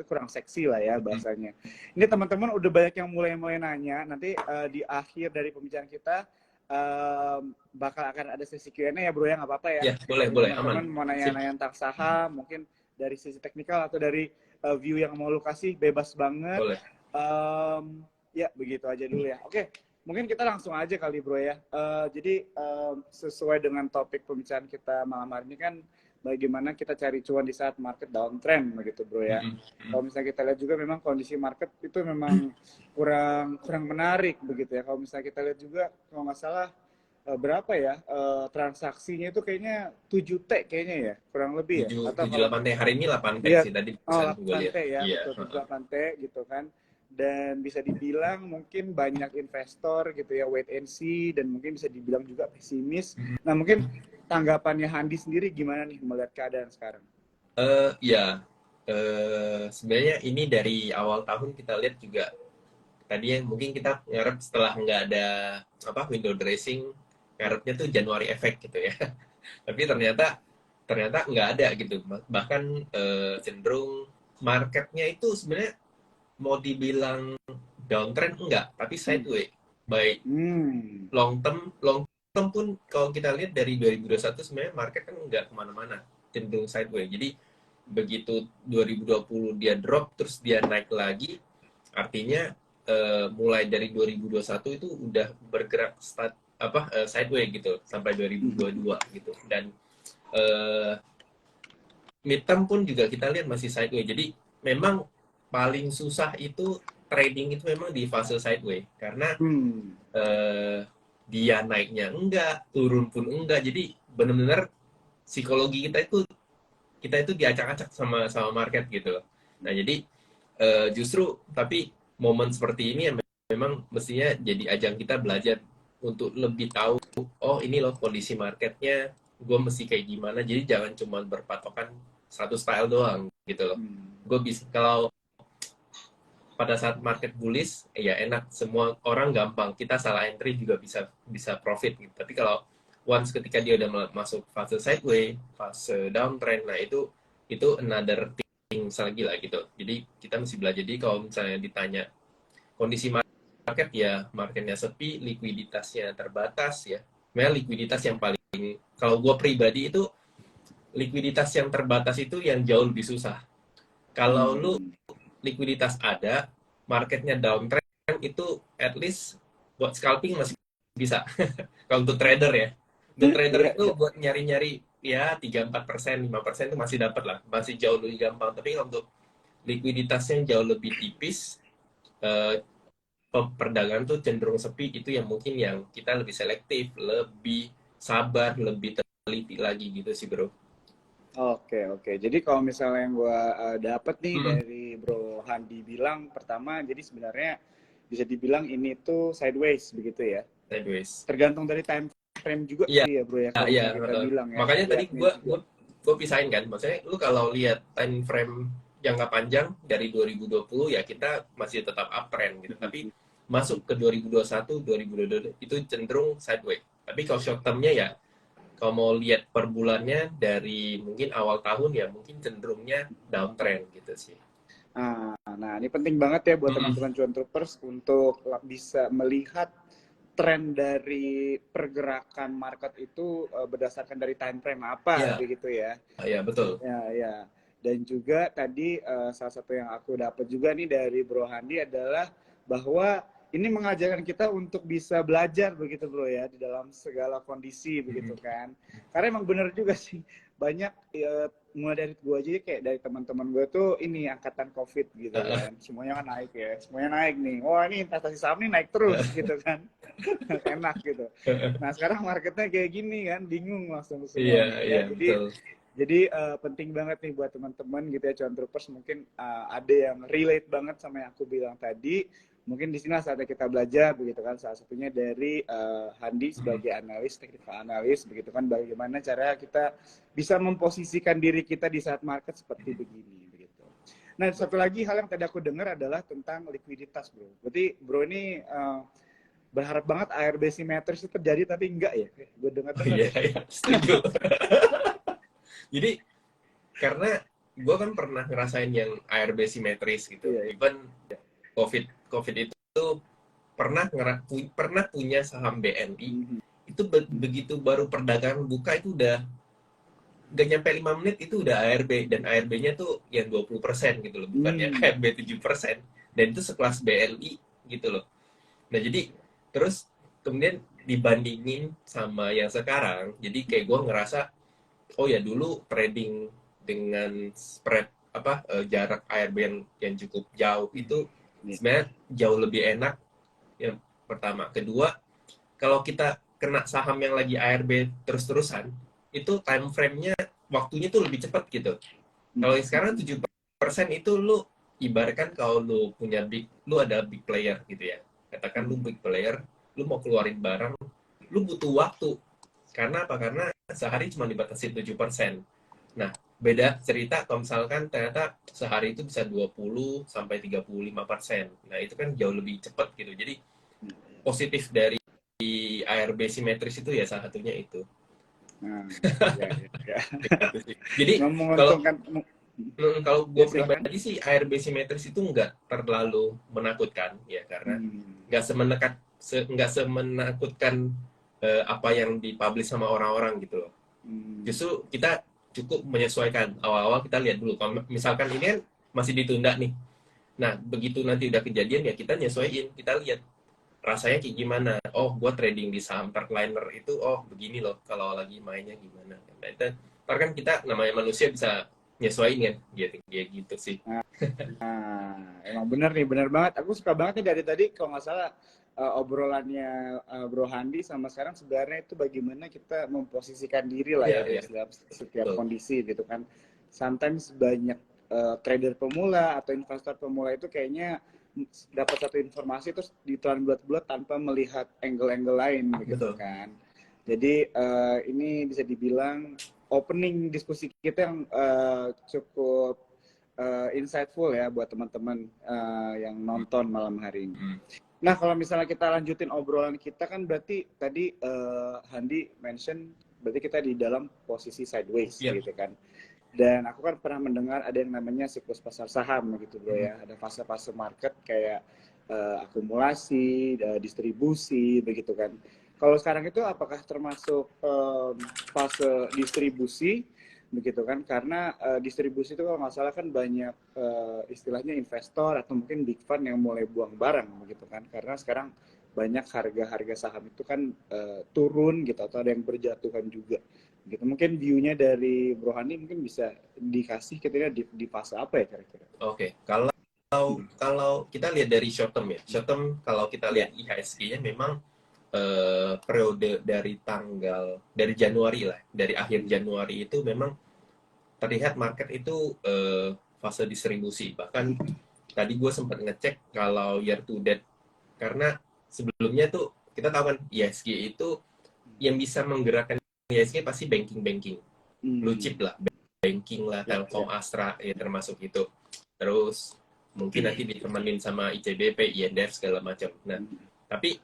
kurang seksi lah ya bahasanya. Ini teman-teman udah banyak yang mulai nanya. Nanti di akhir dari pembicaraan kita bakal akan ada sesi Q&A ya bro ya, nggak apa-apa ya. Ya, boleh, Teman-teman aman. mau nanya-nanya tentang saham, mungkin dari sisi teknikal atau dari view yang mau lu kasih, bebas banget. Boleh. Ya, begitu aja dulu ya. Oke, mungkin kita langsung aja kali bro ya. Jadi sesuai dengan topik pembicaraan kita malam hari ini kan, bagaimana kita cari cuan di saat market downtrend begitu bro ya. Kalau misalnya kita lihat juga memang kondisi market itu memang kurang menarik begitu ya. Kalau misalnya kita lihat juga, kalau nggak salah berapa ya transaksinya itu kayaknya 7T kayaknya ya, kurang lebih ya. 7-8T, hari ini 8T ya, sih tadi. 8T ya, iya. betul, 8T gitu kan. Dan bisa dibilang mungkin banyak investor gitu ya wait and see, dan mungkin bisa dibilang juga pesimis. Nah mungkin tanggapannya Handi sendiri gimana nih melihat keadaan sekarang? Sebenarnya ini dari awal tahun kita lihat juga tadi yang mungkin kita ngarep setelah nggak ada window dressing, ngarepnya tuh Januari efek gitu ya. Tapi ternyata nggak ada gitu. Bahkan cenderung marketnya itu sebenarnya mau dibilang downtrend enggak, tapi sideway. Baik long term pun kalau kita lihat dari 2021 sebenarnya market kan enggak kemana-mana, cenderung sideway. Jadi begitu 2020 dia drop terus dia naik lagi, artinya mulai dari 2021 itu udah bergerak sideway gitu sampai 2022 gitu. Dan midterm pun juga kita lihat masih sideway. Jadi memang paling susah itu trading itu memang di fase sideway karena dia naiknya enggak, turun pun enggak. Jadi benar-benar psikologi kita itu diacak-acak sama market gitu loh. Nah, jadi justru tapi momen seperti ini memang mestinya jadi ajang kita belajar untuk lebih tahu, oh ini loh kondisi marketnya, gue mesti kayak gimana. Jadi jangan cuma berpatokan satu style doang gitu loh. Gue bisa, kalau pada saat market bullish ya enak, semua orang gampang, kita salah entry juga bisa profit gitu. Tapi kalau once ketika dia udah masuk fase sideway, fase downtrend, nah itu another thing lagi lah gitu. Jadi kita mesti belajar. Jadi kalau misalnya ditanya kondisi market, ya marketnya sepi, likuiditasnya terbatas ya. Memang likuiditas yang paling, kalau gue pribadi itu likuiditas yang terbatas itu yang jauh lebih susah. Kalau lu likuiditas ada, marketnya downtrend, itu at least buat scalping masih bisa. Kalau untuk trader ya, untuk trader itu buat nyari-nyari ya 3-4%, 5% itu masih dapat lah, masih jauh lebih gampang. Tapi kalau untuk likuiditasnya jauh lebih tipis, perdagangan tuh cenderung sepi, itu yang mungkin yang kita lebih selektif, lebih sabar, lebih teliti lagi gitu sih bro. Oke. Jadi kalau misalnya yang gue dapet nih dari Bro Handi bilang, pertama, jadi sebenarnya bisa dibilang ini tuh sideways begitu ya? Sideways. Tergantung dari time frame juga sih ya Bro ya, kalau kita bilang ya. Makanya tadi gue pisahin kan, maksudnya lu kalau lihat time frame jangka panjang dari 2020 ya kita masih tetap uptrend gitu. Tapi masuk ke 2021, 2022 itu cenderung sideways. Tapi kalau short termnya ya, kalau mau lihat per bulannya dari mungkin awal tahun ya mungkin cenderungnya downtrend gitu sih. Nah ini penting banget ya buat teman-teman cuan troopers untuk bisa melihat tren dari pergerakan market itu berdasarkan dari time frame apa begitu ya. Iya betul. Ya. Dan juga tadi salah satu yang aku dapat juga nih dari Bro Handi adalah bahwa ini mengajarkan kita untuk bisa belajar begitu bro ya di dalam segala kondisi begitu kan. Karena emang bener juga sih, banyak mulai dari gue aja kayak dari teman-teman gue tuh ini angkatan COVID gitu kan. Semuanya kan naik ya, semuanya naik nih. Wah ini investasi saham nih naik terus gitu kan. Enak gitu. Nah sekarang marketnya kayak gini kan, bingung langsung semuanya. Iya, Jadi penting banget nih buat teman-teman gitu ya cuan troopers, mungkin ada yang relate banget sama yang aku bilang tadi. Mungkin di sini saatnya kita belajar begitu kan, salah satunya dari Handi sebagai analis, technical analis begitu kan, bagaimana cara kita bisa memposisikan diri kita di saat market seperti begini begitu. Nah satu lagi hal yang tadi aku dengar adalah tentang likuiditas bro. Berarti bro ini berharap banget ARB simetris itu terjadi, tapi enggak ya? Gue dengar. Iya, setuju. Jadi karena gue kan pernah ngerasain yang ARB simetris gitu. Iya, iya. Even COVID itu pernah punya saham BNI. Mhm. Itu begitu baru perdagangan buka itu udah gak nyampe 5 menit itu udah ARB, dan ARB-nya tuh yang 20% gitu loh, bukan yang Hmm. ARB 7%. Dan itu sekelas BNI gitu loh. Nah, jadi terus kemudian dibandingin sama yang sekarang, jadi kayak gue ngerasa, oh ya dulu trading dengan spread jarak ARB yang cukup jauh itu Iya. sebenarnya jauh lebih enak. Yang pertama, kedua, kalau kita kena saham yang lagi ARB terus-terusan, itu time frame-nya waktunya tuh lebih cepat gitu. Kalau yang sekarang 7% itu lu ibaratkan kalau lu ada big player gitu ya. Katakan lu big player, lu mau keluarin barang, lu butuh waktu. Karena apa? Karena sehari cuma dibatasi 7%. Nah, beda cerita kalau misalkan ternyata sehari itu bisa 20 sampai 35%. Nah, itu kan jauh lebih cepat gitu. Jadi positif dari ARB simetris itu ya salah satunya itu. Nah, ya, ya, ya. Gitu sih. Jadi kalau Menguntungkan. kalau gue Ya, silakan. pribadi sih ARB simetris itu nggak terlalu menakutkan ya, karena Hmm. nggak semenakutkan apa yang dipublish sama orang-orang gitu loh. Hmm. Justru kita cukup menyesuaikan. Awal-awal kita lihat dulu. Kalau misalkan ini kan masih ditunda nih. Nah, begitu nanti udah kejadian ya kita nyesuaiin. Kita lihat rasanya kayak gimana. Oh, gue trading di saham Parkliner itu, oh begini loh. Kalau lagi mainnya gimana. Nah, itu, ntar kan kita namanya manusia bisa nyesuaiin kan. Gitu sih. Nah, emang bener nih, bener banget. Aku suka banget nih dari tadi, kalau nggak salah obrolannya Bro Handi sama sekarang sebenarnya itu bagaimana kita memposisikan diri lah Iya, ya iya. dalam setiap Betul. kondisi gitu kan. Sometimes banyak trader pemula atau investor pemula itu kayaknya dapat satu informasi terus ditelan bulat-bulat tanpa melihat angle-angle lain begitu Betul. kan. Jadi ini bisa dibilang opening diskusi kita yang cukup insightful ya buat teman-teman yang nonton malam hari ini. Hmm. Nah, kalau misalnya kita lanjutin obrolan kita kan berarti tadi Handi mention berarti kita di dalam posisi sideways Iya. gitu kan. Dan aku kan pernah mendengar ada yang namanya siklus pasar saham gitu bro ya. Ada fase-fase market kayak akumulasi, distribusi begitu kan. Kalau sekarang itu apakah termasuk fase distribusi begitu kan? Karena distribusi itu kalau nggak salah kan banyak istilahnya investor atau mungkin big fund yang mulai buang barang begitu kan? Karena sekarang banyak harga-harga saham itu kan turun gitu atau ada yang berjatuhan juga gitu. Mungkin view-nya dari Bro Hani mungkin bisa dikasih kira-kira di fase apa ya kira-kira? Oke. Kalau kita lihat dari short term ya. Short term kalau kita Ya. lihat IHSG-nya memang periode dari Januari lah, dari akhir Januari itu memang terlihat market itu fase distribusi. Bahkan tadi gue sempat ngecek kalau year to date, karena sebelumnya tuh kita tahu kan IHSG itu yang bisa menggerakkan IHSG pasti banking blue chip lah, banking lah, Ya, Telkom, ya. Astra ya termasuk itu. Terus mungkin nanti ditemenin sama ICBP, INDF segala macam. Nah, tapi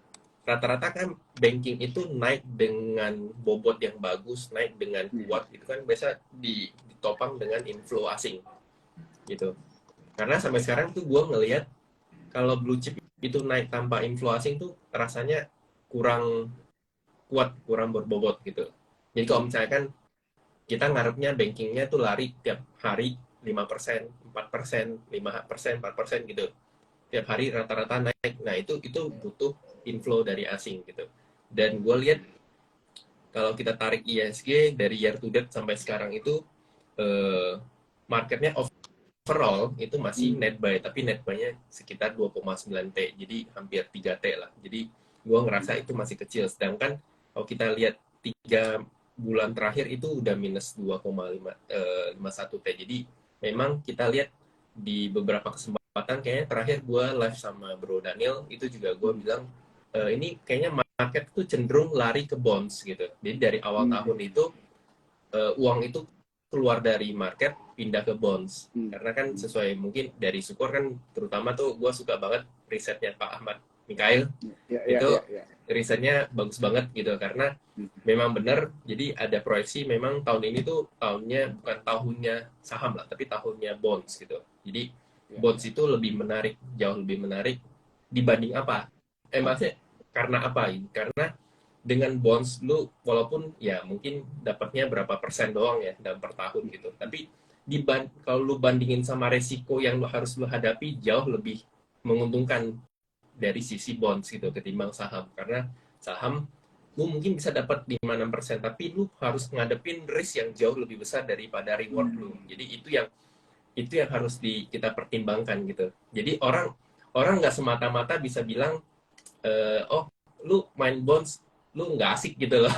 rata-rata kan banking itu naik dengan bobot yang bagus, naik dengan kuat, itu kan biasa ditopang dengan inflow asing gitu. Karena sampai sekarang tuh gue ngelihat kalau blue chip itu naik tanpa inflow asing tuh rasanya kurang kuat, kurang berbobot gitu. Jadi kalau misalkan kita ngarepnya bankingnya tuh lari tiap hari 5%, 4%, 5%, 4% gitu. Tiap hari rata-rata naik. Nah, itu butuh inflow dari asing gitu. Dan gue lihat kalau kita tarik ISG dari year to date sampai sekarang itu marketnya overall itu masih net buy, tapi net buy-nya sekitar 2,9 T. Jadi hampir 3 T lah. Jadi gue ngerasa itu masih kecil. Sedangkan kalau kita lihat 3 bulan terakhir itu udah minus 2,51 T. Jadi memang kita lihat di beberapa kesempatan, kayaknya terakhir gue live sama Bro Daniel, itu juga gue bilang ini kayaknya market tuh cenderung lari ke bonds gitu. Jadi dari awal tahun itu uang itu keluar dari market pindah ke bonds. Karena kan sesuai mungkin dari Sukor kan terutama tuh gue suka banget risetnya Pak Ahmad Mikhail, Ya, ya, itu ya, ya. risetnya bagus banget gitu karena memang benar. Jadi ada proyeksi memang tahun ini tuh tahunnya bukan tahunnya saham lah, tapi tahunnya bonds gitu. Jadi Ya, bonds ya. itu lebih menarik, jauh lebih menarik dibanding apa? Maksudnya karena apa? Karena dengan bonds lu walaupun ya mungkin dapatnya berapa persen doang ya dalam per tahun gitu, tapi kalau lu bandingin sama resiko yang lu harus lu hadapi jauh lebih menguntungkan dari sisi bonds gitu ketimbang saham. Karena saham lu mungkin bisa dapat 5-6%, tapi lu harus ngadepin risk yang jauh lebih besar daripada reward lu. Jadi itu yang harus kita pertimbangkan gitu. Jadi orang orang nggak semata-mata bisa bilang oh lu main bonds lu nggak asik gitu loh.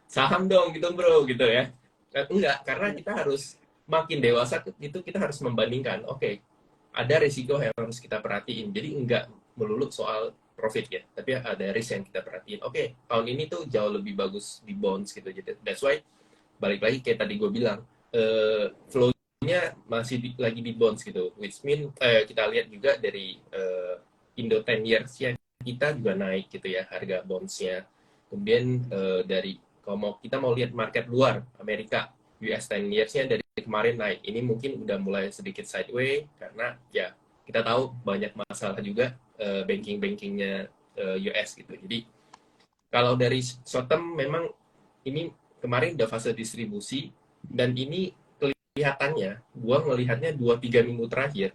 Saham dong gitu bro gitu ya. Enggak, karena kita harus makin dewasa itu kita harus membandingkan. Oke, ada risiko yang harus kita perhatiin. Jadi enggak melulu soal profit ya, tapi ada risk yang kita perhatiin. Oke, tahun ini tuh jauh lebih bagus di bonds gitu. Jadi that's why balik lagi kayak tadi gue bilang, flow-nya masih lagi di bonds gitu. Which mean kita lihat juga dari Indo 10 years ya, kita juga naik gitu ya harga bonds-nya. Kemudian dari kalau kita mau lihat market luar Amerika, US 10 years-nya dari kemarin naik. Ini mungkin udah mulai sedikit sideways karena ya kita tahu banyak masalah juga banking-bankingnya US gitu. Jadi kalau dari short term memang ini kemarin udah fase distribusi dan ini kelihatannya, gua ngelihatnya 2-3 minggu terakhir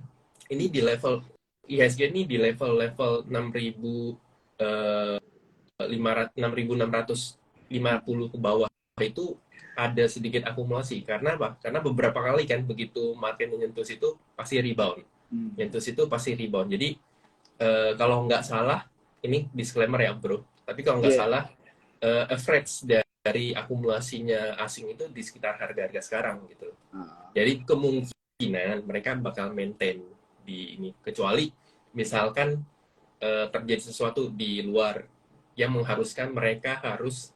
ini di level IHSG ini di level 6.650 ke bawah itu ada sedikit akumulasi. Karena apa? Karena beberapa kali kan begitu market menyentuh situ pasti rebound. Menyentuh situ pasti rebound. Jadi kalau nggak salah, ini disclaimer ya bro, tapi kalau nggak salah average dari akumulasinya asing itu di sekitar harga-harga sekarang gitu. Jadi kemungkinan mereka bakal maintain di ini, kecuali misalkan terjadi sesuatu di luar yang mengharuskan mereka harus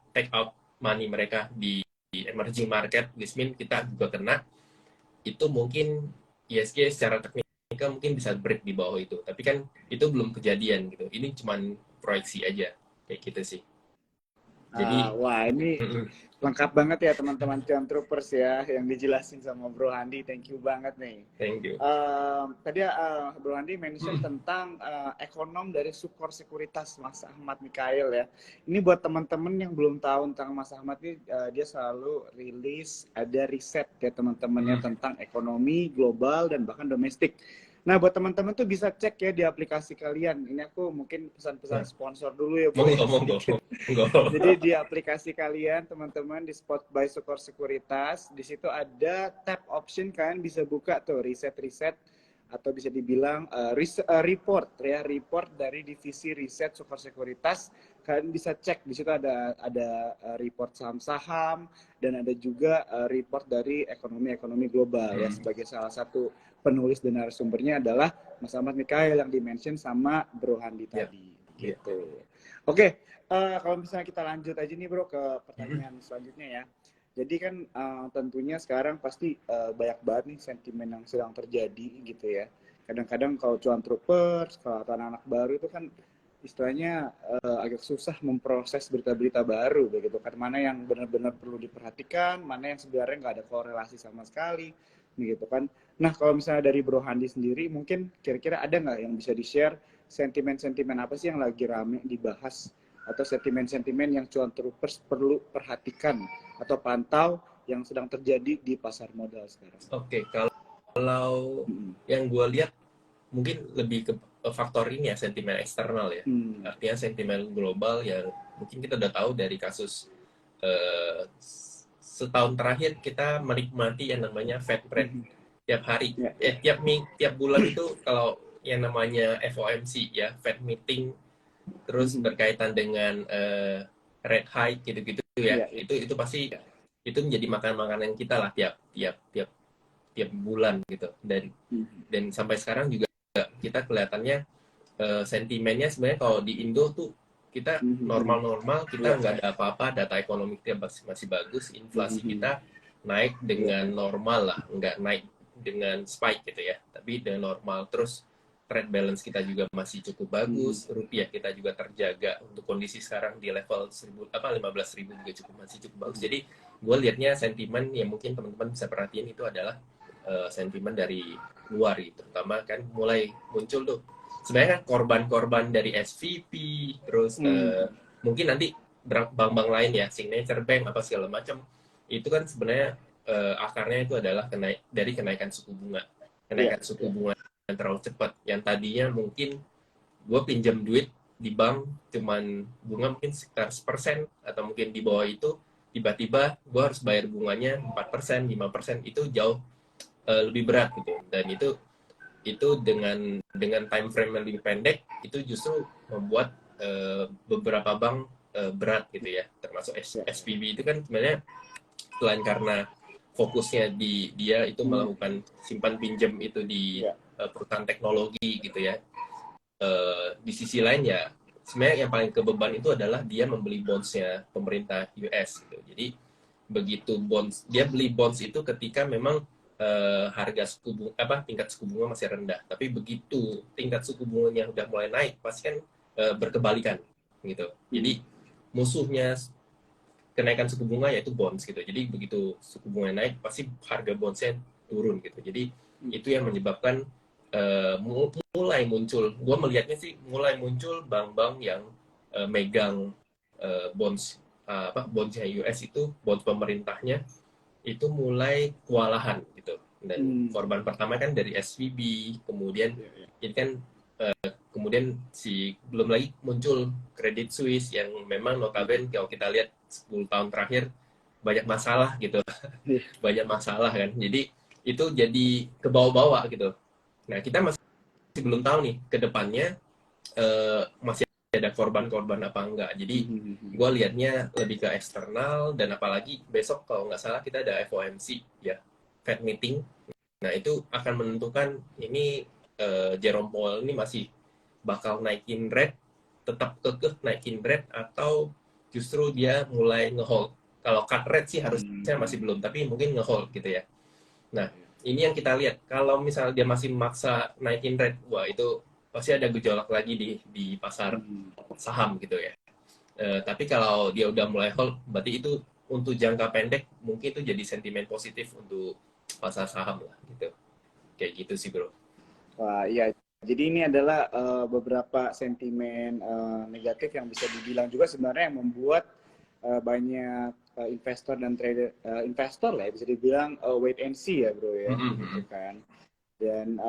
take out money mereka di emerging market, which mean kita juga kena. Itu mungkin ISG secara teknikal mungkin bisa break di bawah itu, tapi kan itu belum kejadian gitu. Ini cuman proyeksi aja kayak gitu sih. Jadi wah ini lengkap banget ya teman-teman Cuan Troopers ya yang dijelasin sama Bro Handi. Thank you banget nih. thank you. Tadi Bro Handi mention tentang ekonom dari Sukor Sekuritas Mas Ahmad Mikhail ya. Ini buat teman-teman yang belum tahu tentang Mas Ahmad ini, dia selalu rilis ada riset ya teman-temannya tentang ekonomi global dan bahkan domestik. Nah, buat teman-teman tuh bisa cek ya di aplikasi kalian. Ini aku mungkin pesan-pesan sponsor dulu ya, Bro. Monggo. Jadi di aplikasi kalian, teman-teman, di Spot by Sukor Sekuritas, di situ ada tab option, kalian bisa buka tuh riset-riset atau bisa dibilang report ya, report dari divisi riset Sukor Sekuritas. Kalian bisa cek di situ ada report saham-saham dan ada juga report dari ekonomi global ya. Sebagai salah satu penulis dan narasumbernya adalah Mas Ahmad Mikhail yang dimention sama Bro Handi tadi gitu. Oke, kalau misalnya kita lanjut aja nih Bro ke pertanyaan selanjutnya ya. Jadi kan tentunya sekarang pasti banyak banget nih sentimen yang sedang terjadi gitu ya. Kadang-kadang kalau Cuan Troopers, kalau anak-anak baru itu kan istilahnya agak susah memproses berita-berita baru begitu kan. Mana yang benar-benar perlu diperhatikan, mana yang sebenarnya nggak ada korelasi sama sekali gitu kan. Nah kalau misalnya dari Bro Handi sendiri mungkin kira-kira ada nggak yang bisa di-share sentimen-sentimen apa sih yang lagi rame dibahas atau sentimen-sentimen yang Cuan Troopers perlu perhatikan atau pantau yang sedang terjadi di pasar modal sekarang? Oke, kalau yang gue lihat mungkin lebih ke faktor ini ya, sentimen eksternal ya. Artinya sentimen global yang mungkin kita udah tahu dari kasus setahun terakhir kita menikmati yang namanya Fed rate tiap hari, tiap bulan itu kalau yang namanya FOMC ya, Fed meeting, terus berkaitan dengan rate hike gitu-gitu ya, itu pasti itu menjadi makanan kita lah tiap bulan gitu. Dan sampai sekarang juga kita kelihatannya sentimennya sebenarnya kalau di Indo tuh kita normal-normal, kita nggak ada apa-apa, data ekonomi kita masih bagus, inflasi kita naik dengan normal lah, nggak naik dengan spike gitu ya, tapi dengan normal. Terus trade balance kita juga masih cukup bagus, rupiah kita juga terjaga untuk kondisi sekarang di level 15.000 juga masih cukup bagus. Jadi gue liatnya sentimen yang mungkin teman-teman bisa perhatiin itu adalah sentimen dari luar gitu, terutama kan mulai muncul tuh sebenarnya kan korban-korban dari SVB, terus mungkin nanti bank-bank lain ya, Signature Bank apa segala macam, itu kan sebenarnya akarnya itu adalah dari kenaikan suku bunga, suku bunga yang terlalu cepat, yang tadinya mungkin gue pinjam duit di bank cuman bunga mungkin sekitar 1% atau mungkin di bawah itu, tiba-tiba gue harus bayar bunganya 4%, 5%, itu jauh lebih berat gitu. Dan itu dengan time frame yang lebih pendek, itu justru membuat beberapa bank berat gitu ya, termasuk SVB itu kan sebenarnya selain karena fokusnya dia itu melakukan simpan pinjam itu di perusahaan teknologi gitu ya. Di sisi lain ya sebenarnya yang paling kebeban itu adalah dia membeli bondsnya pemerintah US gitu. Jadi begitu dia beli bonds itu ketika memang harga tingkat suku bunga masih rendah. Tapi begitu tingkat suku bunganya udah mulai naik, pasti kan berkebalikan gitu. Jadi musuhnya kenaikan suku bunga yaitu bonds gitu. Jadi begitu suku bunga naik, pasti harga bondsnya turun gitu. Jadi itu yang menyebabkan mulai muncul, gue melihatnya sih mulai muncul bank-bank yang megang bondsnya US itu, bonds pemerintahnya itu mulai kewalahan gitu. Dan korban pertama kan dari SVB, kemudian ini kan kemudian belum lagi muncul Credit Suisse yang memang notabene kalau kita lihat 10 tahun terakhir banyak masalah gitu. Banyak masalah kan. Jadi itu jadi ke bawah-bawah gitu. Nah, kita masih belum tahu nih ke depannya masih ada korban-korban apa enggak. Jadi gue liatnya lebih ke eksternal, dan apalagi besok kalau nggak salah kita ada FOMC ya, Fed meeting. Nah, itu akan menentukan ini Jerome Powell ini masih bakal naikin rate, tetap kekeh naikin rate, atau justru dia mulai ngehold. Kalau cut rate sih harusnya masih belum, tapi mungkin ngehold gitu ya. Nah, ini yang kita lihat. Kalau misalnya dia masih memaksa naikin rate, wah itu pasti ada gejolak lagi di pasar saham gitu ya. Tapi kalau dia udah mulai hold, berarti itu untuk jangka pendek mungkin itu jadi sentimen positif untuk pasar saham lah gitu. Kayak gitu sih bro. Wah iya, jadi ini adalah beberapa sentimen negatif yang bisa dibilang juga sebenarnya yang membuat banyak investor dan trader, investor lah ya, bisa dibilang wait and see ya bro ya, gitu kan. Dan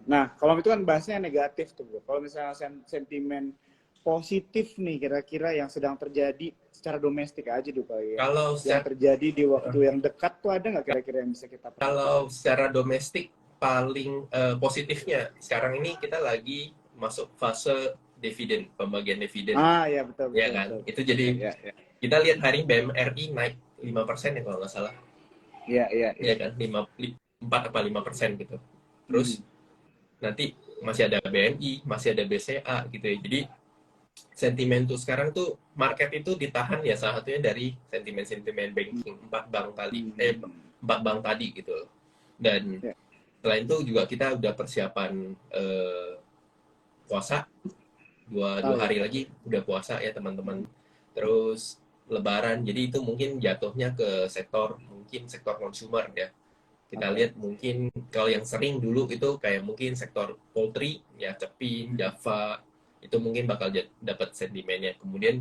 nah kalau itu kan bahasnya negatif tuh bro. Kalau misalnya sentimen positif nih kira-kira yang sedang terjadi secara domestik aja dulu kali ya. Kalau yang terjadi di waktu yang dekat tuh ada nggak kira-kira yang bisa kita perhatikan? Kalau secara domestik paling positifnya sekarang ini kita lagi masuk fase dividen, pembagian dividen. Ya betul. Ya kan? Betul. Itu jadi kita lihat hari BMRI naik 5% ya kalau nggak salah. Iya kan? 4 apa 5% gitu. Terus nanti masih ada BNI, masih ada BCA gitu ya. Jadi sentimen tuh sekarang tuh market itu ditahan ya salah satunya dari sentimen banking 4 bank tadi gitu. Dan selain itu juga kita udah persiapan puasa, dua hari lagi udah puasa ya teman-teman. Terus Lebaran, jadi itu mungkin jatuhnya ke sektor consumer ya. Kita lihat mungkin kalau yang sering dulu itu kayak mungkin sektor poultry ya, Cepin, Java, itu mungkin bakal dapat sentimennya. Kemudian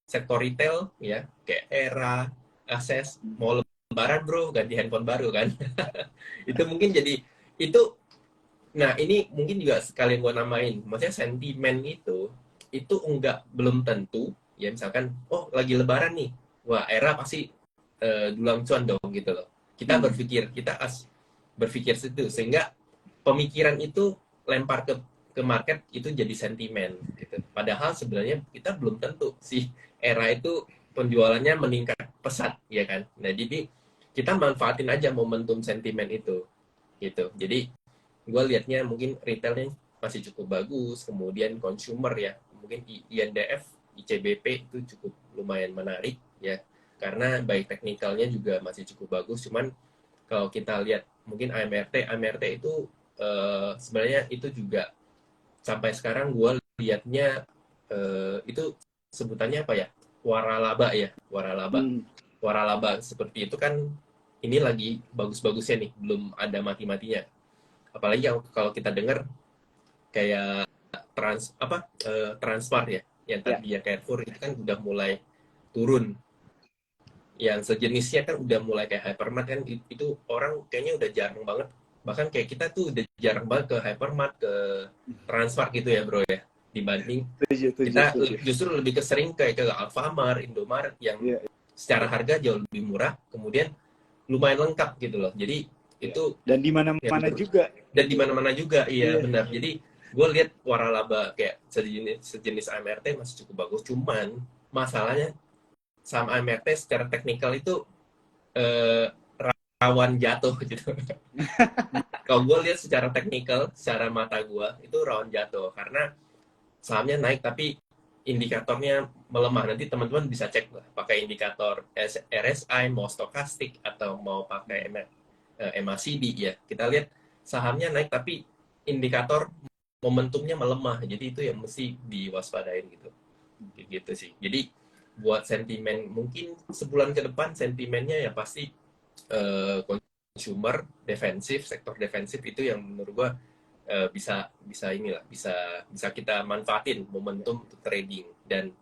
sektor retail ya kayak Era, Access, mau Lebaran bro ganti handphone baru kan. Itu mungkin jadi itu. Nah ini mungkin juga sekalian gue namain, maksudnya sentimen itu belum tentu ya. Misalkan lagi Lebaran nih, wah Era pasti dulang cuan dong gitu loh. Kita berpikir situ, sehingga pemikiran itu lempar ke market, itu jadi sentimen gitu. Padahal sebenarnya kita belum tentu si Era itu penjualannya meningkat pesat ya kan. Nah jadi kita manfaatin aja momentum sentimen itu gitu. Jadi gue liatnya mungkin retailnya masih cukup bagus, kemudian consumer ya mungkin INDF, ICBP itu cukup lumayan menarik ya, karena baik teknikalnya juga masih cukup bagus. Cuman kalau kita lihat mungkin AMRT itu sebenarnya itu juga sampai sekarang gue liatnya itu sebutannya apa ya, waralaba ya, waralaba. Hmm. Waralaba seperti itu kan ini lagi bagus-bagusnya nih, belum ada mati-matinya. Apalagi kalau kita dengar kayak Transmart ya, yang Ya. tadi ya Carrefour itu kan udah mulai turun. Yang sejenisnya kan udah mulai kayak Hypermart kan, itu orang kayaknya udah jarang banget. Bahkan kayak kita tuh udah jarang banget ke Hypermart, ke Transmart gitu ya bro ya. Dibanding kita Setuju. justru lebih kesering kayak ke Alfamart, Indomaret yang Iya. secara harga jauh lebih murah, kemudian lumayan lengkap gitu loh. Jadi Iya. itu Dan di yang mana-mana juga. dan di mana-mana juga, iya Iya. benar. Jadi gue lihat waralaba kayak sejenis AMRT masih cukup bagus, cuman masalahnya sama AMRT secara teknikal itu eh, rawan jatuh gitu. Kalau gue lihat secara teknikal, secara mata gue itu rawan jatuh karena sahamnya naik tapi indikatornya melemah. Nanti teman-teman bisa cek lah, pakai indikator RSI, mau stokastik atau mau pakai MACD ya. Kita lihat sahamnya naik tapi indikator momentumnya melemah. Jadi itu yang mesti diwaspadain gitu. Gitu sih. Jadi buat sentimen mungkin sebulan ke depan sentimennya ya pasti consumer defensif, sektor defensif itu yang menurut gua bisa inilah, bisa kita manfaatin momentum untuk trading. Dan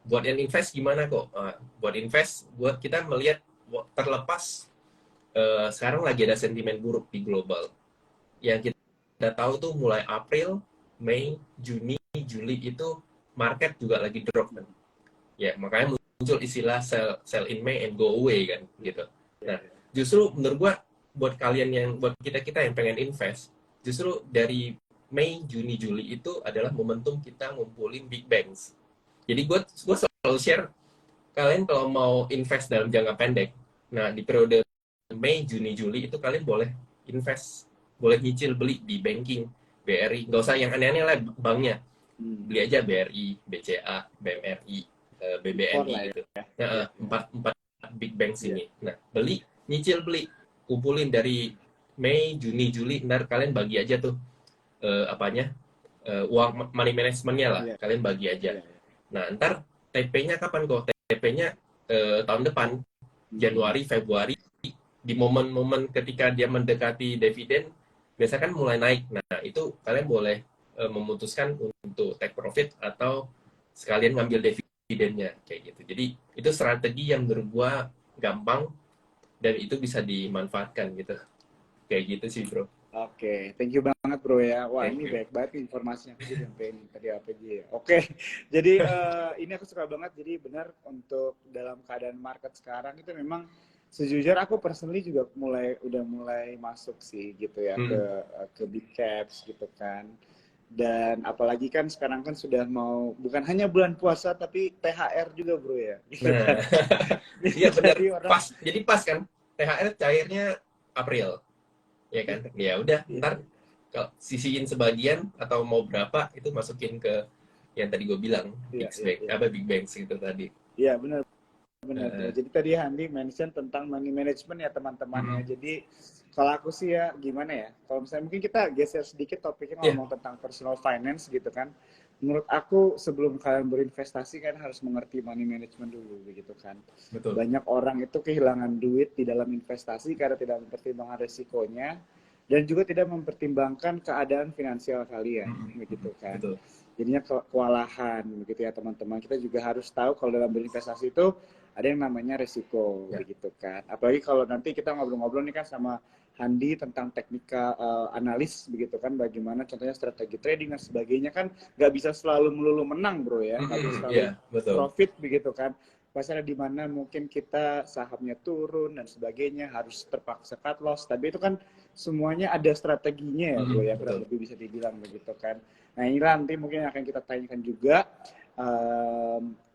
buat yang invest gimana kok? Buat invest, buat kita melihat terlepas sekarang lagi ada sentimen buruk di global. Yang kita tahu tuh mulai April, Mei, Juni, Juli itu market juga lagi drop kan. Ya, makanya muncul istilah sell in May and go away kan gitu. Nah, justru menurut gua buat kita yang pengen invest, justru dari Mei, Juni, Juli itu adalah momentum kita ngumpulin big banks. Jadi gue selalu share, kalian kalau mau invest dalam jangka pendek, nah di periode Mei, Juni, Juli itu kalian boleh invest, boleh nyicil beli di banking, BRI, nggak usah yang aneh-aneh lah banknya, beli aja BRI, BCA, BMRI, BBNI gitu. Nah, empat big bank sini. Nah, nyicil beli, kumpulin dari Mei, Juni, Juli, ntar kalian bagi aja tuh uang money managementnya lah, kalian bagi aja. Nah, ntar TP-nya kapan kok? TP-nya tahun depan, Januari, Februari, di momen-momen ketika dia mendekati dividen, biasanya kan mulai naik. Nah, itu kalian boleh memutuskan untuk take profit atau sekalian ngambil dividennya kayak gitu. Jadi itu strategi yang menurut gua gampang dan itu bisa dimanfaatkan gitu. Kayak gitu sih, bro. Oke, thank you banget bro ya. Wah Thank ini you. baik banget informasinya, aku jadi sampai tadi apa aja ya. Oke, jadi ini aku suka banget. Jadi benar untuk dalam keadaan market sekarang itu memang sejujurnya aku personally juga udah mulai masuk sih gitu ya ke big caps gitu kan. Dan apalagi kan sekarang kan sudah mau bukan hanya bulan puasa tapi THR juga bro ya. Gitu kan. Nah, iya benar. Orang Jadi pas kan THR cairnya April. Ya kan, ya udah ntar kalau sisihin sebagian atau mau berapa itu masukin ke yang tadi gue bilang big banks gitu tadi. Iya benar bro. Jadi tadi Handi mention tentang money management ya teman-temannya. Jadi kalau aku sih ya gimana ya, kalau misalnya mungkin kita geser sedikit topiknya ngomong tentang personal finance gitu kan. Menurut aku sebelum kalian berinvestasi kan harus mengerti money management dulu begitu kan. Betul. Banyak orang itu kehilangan duit di dalam investasi karena tidak mempertimbangkan resikonya dan juga tidak mempertimbangkan keadaan finansial kalian begitu kan. Betul. Jadinya kewalahan begitu ya teman-teman. Kita juga harus tahu kalau dalam berinvestasi itu ada yang namanya resiko begitu kan. Apalagi kalau nanti kita ngobrol-ngobrol nih kan sama Handi tentang teknika analis begitu kan, bagaimana contohnya strategi trading dan sebagainya kan nggak bisa selalu melulu menang bro ya, nggak bisa selalu profit begitu kan. Pasti ada di mana mungkin kita sahamnya turun dan sebagainya harus terpaksa cut loss, tapi itu kan semuanya ada strateginya ya bro ya, kurang lebih bisa dibilang begitu kan. Nah ini nanti mungkin akan kita tanyakan juga.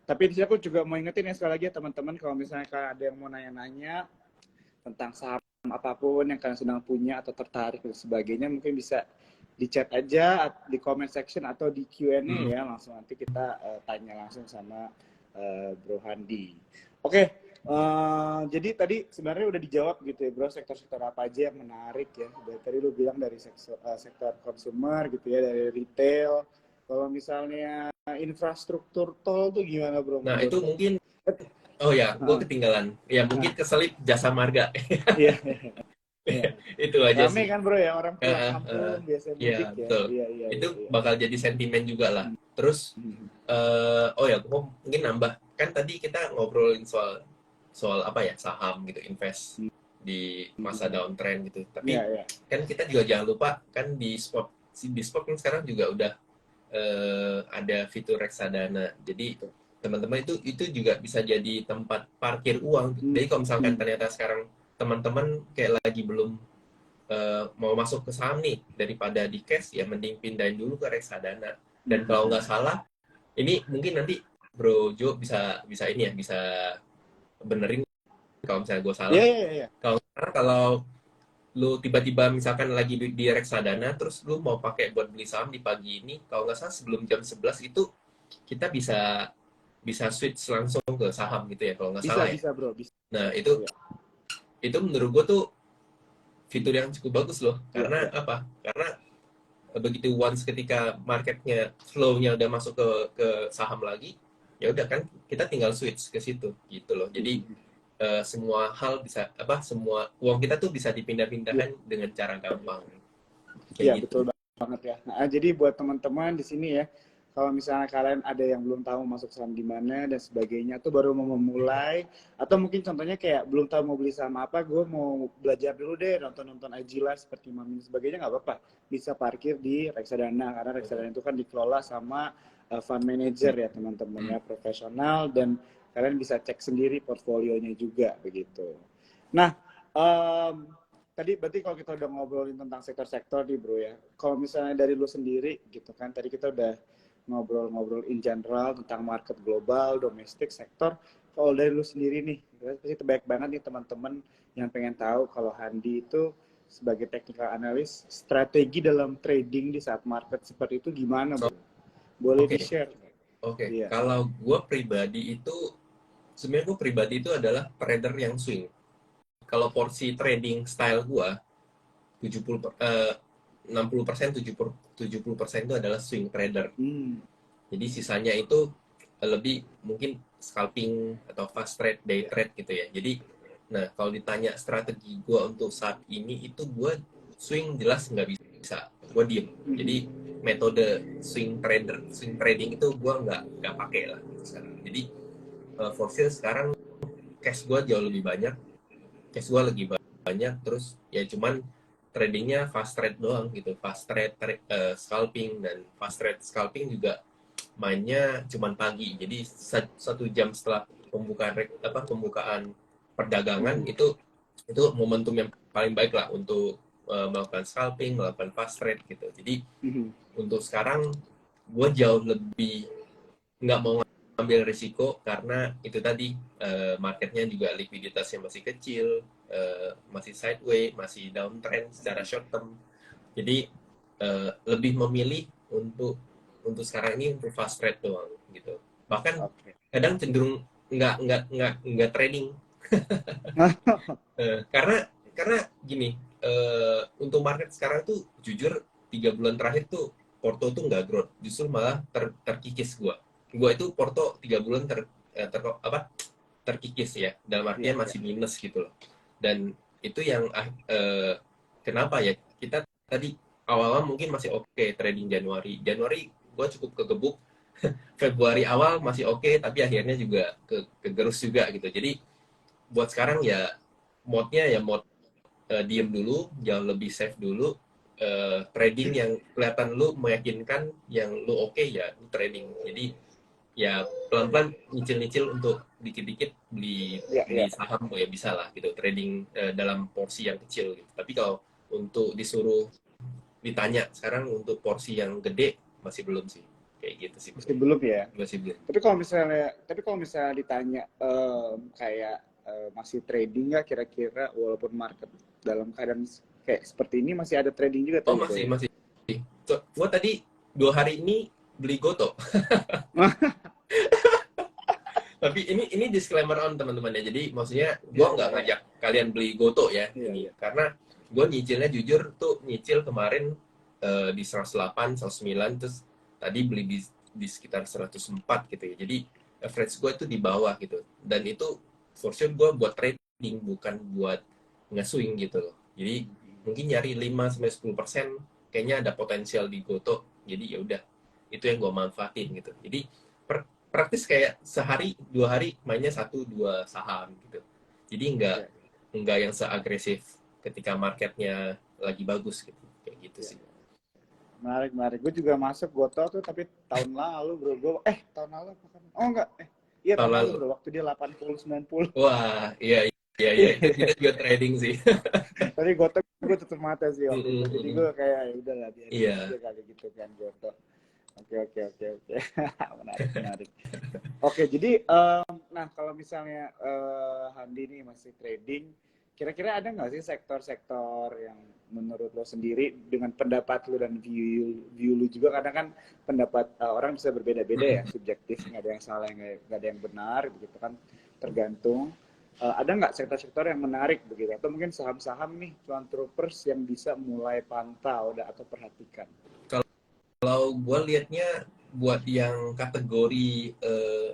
Tapi di sini aku juga mau ingetin ya sekali lagi ya teman-teman, kalau misalnya ada yang mau nanya-nanya tentang saham apapun yang kalian sedang punya atau tertarik dan sebagainya, mungkin bisa di chat aja di comment section atau di Q&A ya, langsung nanti kita tanya langsung sama Bro Handi. Oke, Jadi tadi sebenarnya udah dijawab gitu ya bro, sektor-sektor apa aja yang menarik ya. Dari tadi lu bilang dari sektor consumer gitu ya, dari retail. Kalau misalnya infrastruktur tol tuh gimana bro Nah, menurut itu lo? mungkin, oh ya, gue ketinggalan. Ya, mungkin keselip jasa marga. Iya, iya. Itu aja Rame sih. kan bro ya, orang pulang Eh, eh, kampung biasa mudik ya, ya. betul. Iya, iya, Itu iya, iya. bakal jadi sentimen juga lah. Terus, oh ya, gue mungkin nambah. Kan tadi kita ngobrolin soal soal apa ya, saham gitu, invest di masa downtrend gitu. Iya, Tapi iya. kan kita juga jangan lupa kan di spot kan sekarang juga udah ada fitur reksadana. Jadi teman-teman itu juga bisa jadi tempat parkir uang. Jadi kalau misalkan ternyata sekarang teman-teman kayak lagi belum mau masuk ke saham nih, daripada di cash ya mending pindahin dulu ke reksadana. Dan kalau nggak salah, ini mungkin nanti Bro Jo bisa bisa ini ya, bisa benerin kalau misalnya gue salah. Iya, iya, iya. Kalau lu tiba-tiba misalkan lagi di reksadana, terus lu mau pakai buat beli saham di pagi ini, kalau nggak salah sebelum jam 11 itu kita bisa bisa switch langsung ke saham gitu ya, kalau nggak Bisa, salah ya. bisa bro, bisa. Nah, Iya, itu menurut gue tuh fitur yang cukup bagus loh. iya, Karena iya. apa? Karena begitu once ketika marketnya flow-nya udah masuk ke saham lagi, ya udah kan kita tinggal switch ke situ gitu loh. Jadi semua hal bisa apa, semua uang kita tuh bisa Iya, dipindah-pindahkan dengan cara gampang iya, kayak betul gitu. banget ya. Nah, jadi buat teman-teman di sini ya, kalau misalnya kalian ada yang belum tahu masuk saham di mana dan sebagainya, tuh baru mau memulai, atau mungkin contohnya kayak belum tahu mau beli saham apa, gue mau belajar dulu deh, nonton-nonton Ajila seperti Mami sebagainya, nggak apa-apa. Bisa parkir di reksadana, karena reksadana itu kan dikelola sama fund manager ya teman-teman ya, profesional, dan kalian bisa cek sendiri portfolionya juga begitu. Nah, tadi berarti kalau kita udah ngobrolin tentang sektor-sektor nih bro ya, kalau misalnya dari lu sendiri gitu kan, tadi kita udah ngobrol-ngobrol in general tentang market global, domestik, sektor. Kalau dari lu sendiri nih, pasti terbaik banget nih teman-teman yang pengen tahu kalau Handi itu sebagai technical analyst, strategi dalam trading di saat market seperti itu gimana bro? Boleh Oke, di-share? oke. Iya. Kalau gue pribadi itu, sebenarnya gue pribadi itu adalah trader yang swing. Kalau porsi trading style gue, 60%, 70% itu adalah swing trader. Jadi sisanya itu lebih mungkin scalping atau fast trade, day trade gitu ya. Jadi, nah kalau ditanya strategi gue untuk saat ini, itu gue swing jelas nggak bisa. Gue diem. Jadi metode swing trading itu gue nggak pakai lah sekarang. Jadi for sale sekarang cash gue jauh lebih banyak. Cash gue lebih banyak. Terus ya cuman tradingnya fast trade doang gitu. Fast trade, scalping, dan fast trade scalping juga mainnya cuman pagi. Jadi 1 jam setelah pembukaan perdagangan itu momentum yang paling baik lah untuk melakukan scalping, melakukan fast trade gitu. Jadi untuk sekarang gue jauh lebih nggak mau ambil risiko karena itu tadi marketnya juga likuiditasnya masih kecil, masih sideways, masih downtrend secara short term. Jadi lebih memilih untuk sekarang ini untuk fast trade doang gitu. Bahkan kadang cenderung nggak trading. Karena gini, untuk market sekarang tuh jujur 3 bulan terakhir tuh Porto tuh nggak growth, justru malah terkikis gua. Gua itu Porto 3 bulan terkikis ya, dalam artian masih minus gitu loh. Dan itu yang kenapa ya, kita tadi awal-awal mungkin masih oke trading Januari gue cukup kegebuk. Februari awal masih oke, tapi akhirnya juga kegerus juga gitu. Jadi buat sekarang ya mode-nya ya mode diem dulu, jauh lebih safe dulu. Trading yang kelihatan lu meyakinkan, yang lu oke ya lu trading. Jadi ya pelan-pelan nyicil-nyicil untuk dikit-dikit beli saham ya bisa lah gitu, trading dalam porsi yang kecil gitu. Tapi kalau untuk disuruh ditanya sekarang untuk porsi yang gede masih belum sih, kayak gitu sih. Masih belum ya. Masih belum. Tapi kalau misalnya ditanya kayak masih trading nggak kira-kira walaupun market dalam keadaan kayak seperti ini masih ada trading juga Oh tadi masih ya? masih. So, gua tadi 2 hari ini beli Goto. Tapi ini disclaimer on teman-teman ya. Jadi maksudnya gue Iya, nggak iya, ngajak kalian beli Goto ya iya, ini, iya. karena gue nyicilnya jujur tuh nyicil kemarin di 108, 109, terus tadi beli di sekitar 104 gitu ya. Jadi average gue itu di bawah gitu. Dan itu for sure gue buat trading, bukan buat nge-swing gitu loh. Jadi mungkin nyari 5-10% kayaknya ada potensial di Goto. Jadi ya udah, itu yang gue manfaatin gitu. Jadi praktis kayak sehari 2 hari mainnya 1-2 saham gitu. Jadi Iya, nggak yang seagresif ketika marketnya lagi bagus gitu, kayak gitu iya. sih. Menarik, menarik. Gue juga masuk Goto tuh, tapi tahun lalu bro. Tahun lalu apa kan? Oh enggak, iya Tahun tahun lalu lalu, bro. Waktu dia 80, 90. wah iya iya iya, Iya, itu kita juga trading sih. tapi Goto gue tutup mata sih waktu itu. Jadi gue kayak ya udah lah biarin aja Iya, kali gitu kan Goto. Oke, oke, oke, oke. Menarik, menarik. Oke, jadi nah kalau misalnya Handi nih masih trading, kira-kira ada nggak sih sektor-sektor yang menurut lo sendiri dengan pendapat lo dan view lo juga, kadang kan pendapat orang bisa berbeda-beda ya, subjektif, nggak ada yang salah, nggak ada yang benar begitu kan, tergantung. Ada nggak sektor-sektor yang menarik begitu, atau mungkin saham-saham nih cuan troopers yang bisa mulai pantau atau perhatikan? kalau gue liatnya buat yang kategori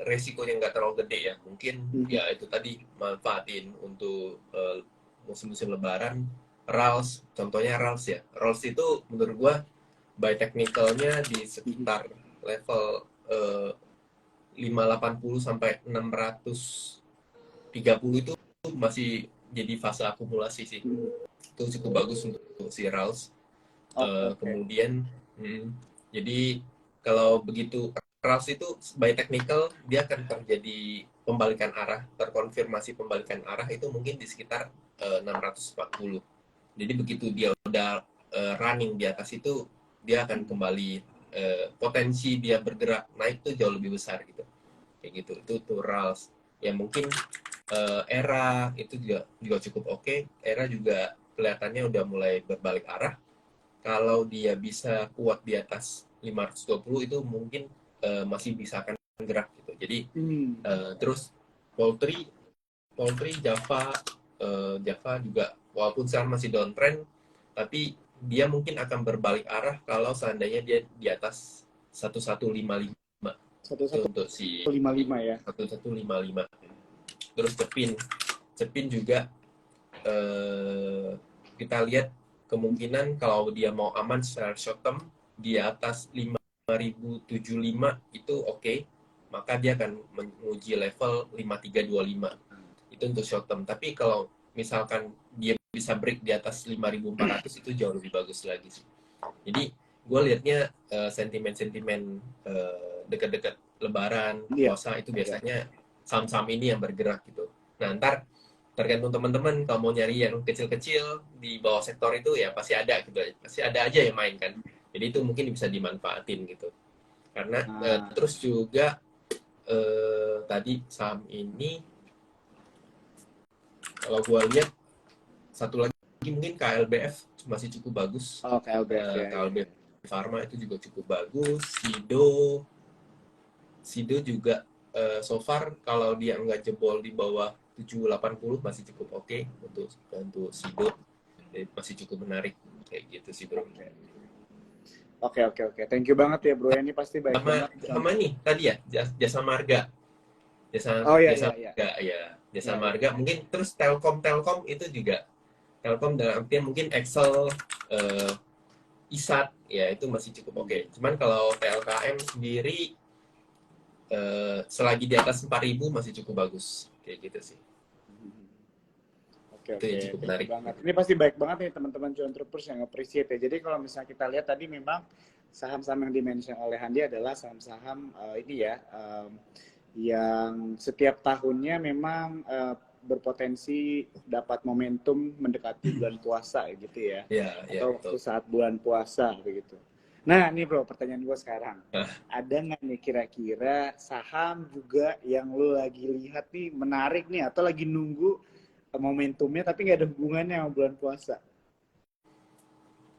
resikonya nggak terlalu gede ya, mungkin Mhm. ya itu tadi manfaatin untuk musim-musim lebaran. Rals, contohnya Rals ya. Rals itu menurut gua by technicalnya di Mhm. sekitar level 580 sampai 630 itu masih jadi fase akumulasi sih. Mhm. Itu cukup bagus untuk si Rals. Oke, oke. Kemudian jadi kalau begitu Rals itu by technical dia akan terjadi pembalikan arah, terkonfirmasi pembalikan arah itu mungkin di sekitar 640. Jadi begitu dia udah running di atas itu, dia akan kembali, potensi dia bergerak naik tuh jauh lebih besar gitu. Kayak gitu. Itu tuh Rals. Ya mungkin era itu juga cukup oke. Era juga kelihatannya udah mulai berbalik arah. Kalau dia bisa kuat di atas 520 itu mungkin masih bisa akan gerak gitu. Jadi Hmm. terus poultry, Java, Java juga walaupun sekarang masih downtrend, tapi dia mungkin akan berbalik arah kalau seandainya dia di atas 1155. Itu Satu untuk si lima lima ya. 1155. Terus Cepin juga kita lihat kemungkinan kalau dia mau aman secara short term di atas 5075 itu oke, maka dia akan menguji level 5325. Itu untuk short term. Tapi kalau misalkan dia bisa break di atas 5.400 itu jauh lebih bagus lagi sih. Jadi gue liatnya sentimen-sentimen dekat-dekat Lebaran, Iya, puasa itu iya. biasanya saham-saham ini yang bergerak gitu. Nah ntar tergantung teman-teman kalau mau nyari yang kecil-kecil di bawah sektor itu ya pasti ada gitu, pasti ada aja yang main kan. Jadi itu mungkin bisa dimanfaatin gitu. Karena Nah, terus juga tadi saham ini kalau gue lihat satu lagi mungkin KLBF masih cukup bagus. oh KLBF ya, ya, KLBF ya. Pharma itu juga cukup bagus. Sido juga so far kalau dia nggak jebol di bawah 780 masih cukup oke untuk Sido. Jadi masih cukup menarik kayak gitu sih bro. Oke, oke, oke, oke. Thank you banget ya bro. Ini pasti baik Sama banget. sama nih tadi ya jasa marga, Oh ya, jasa ya, ya, marga ya, jasa ya, ya. marga mungkin, terus Telkom itu juga. Telkom dalam artian mungkin Excel, eh, ISAT ya itu masih cukup oke. Cuman kalau TLKM sendiri selagi di atas 4.000 masih cukup bagus kayak gitu sih. Oke, Itu oke. yang cukup Thank you menarik. banget. Ini pasti baik banget nih teman-teman cuan troopers yang appreciate ya. Jadi kalau misalnya kita lihat tadi memang saham-saham yang dimention oleh Handi adalah saham-saham ini ya, yang setiap tahunnya memang berpotensi dapat momentum mendekati bulan puasa gitu ya, Ya ya atau waktu betul. saat bulan puasa begitu. Nah, nih bro, pertanyaan gue sekarang, Nah, ada nggak nih kira-kira saham juga yang lo lagi lihat nih menarik nih, atau lagi nunggu momentumnya tapi nggak ada hubungannya sama bulan puasa?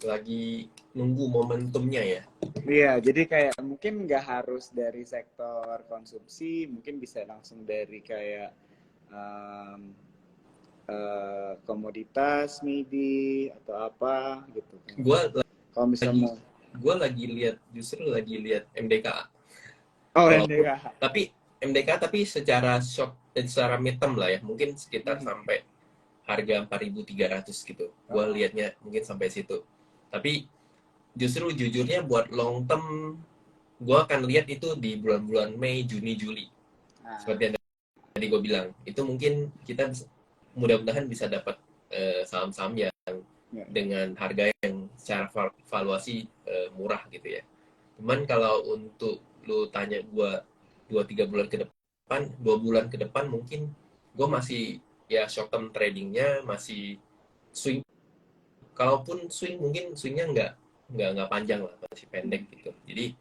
lagi nunggu momentumnya ya. Iya, jadi kayak mungkin nggak harus dari sektor konsumsi, mungkin bisa langsung dari kayak em, komoditas MIDI atau apa gitu kan. Gue Kalau misalnya lagi mau, gue lagi lihat, justru lagi lihat MDKA. oh Walaupun NDK. tapi MDKA tapi secara short secara midterm lah ya, mungkin sekitar Hmm. sampai harga 4.300 gitu. Gue Oh, lihatnya mungkin sampai situ. Tapi justru jujurnya buat long term, gue akan lihat itu di bulan-bulan Mei, Juni, Juli. nah, Seperti yang tadi gue bilang, itu mungkin kita mudah-mudahan bisa dapat saham-saham ya ya, ya. dengan harga yang secara valuasi murah gitu ya. Cuman kalau untuk lu tanya gue 2-3 bulan ke depan, 2 bulan ke depan mungkin gue masih ya short term tradingnya masih swing. Kalaupun swing mungkin swingnya nggak panjang lah, masih pendek gitu. Jadi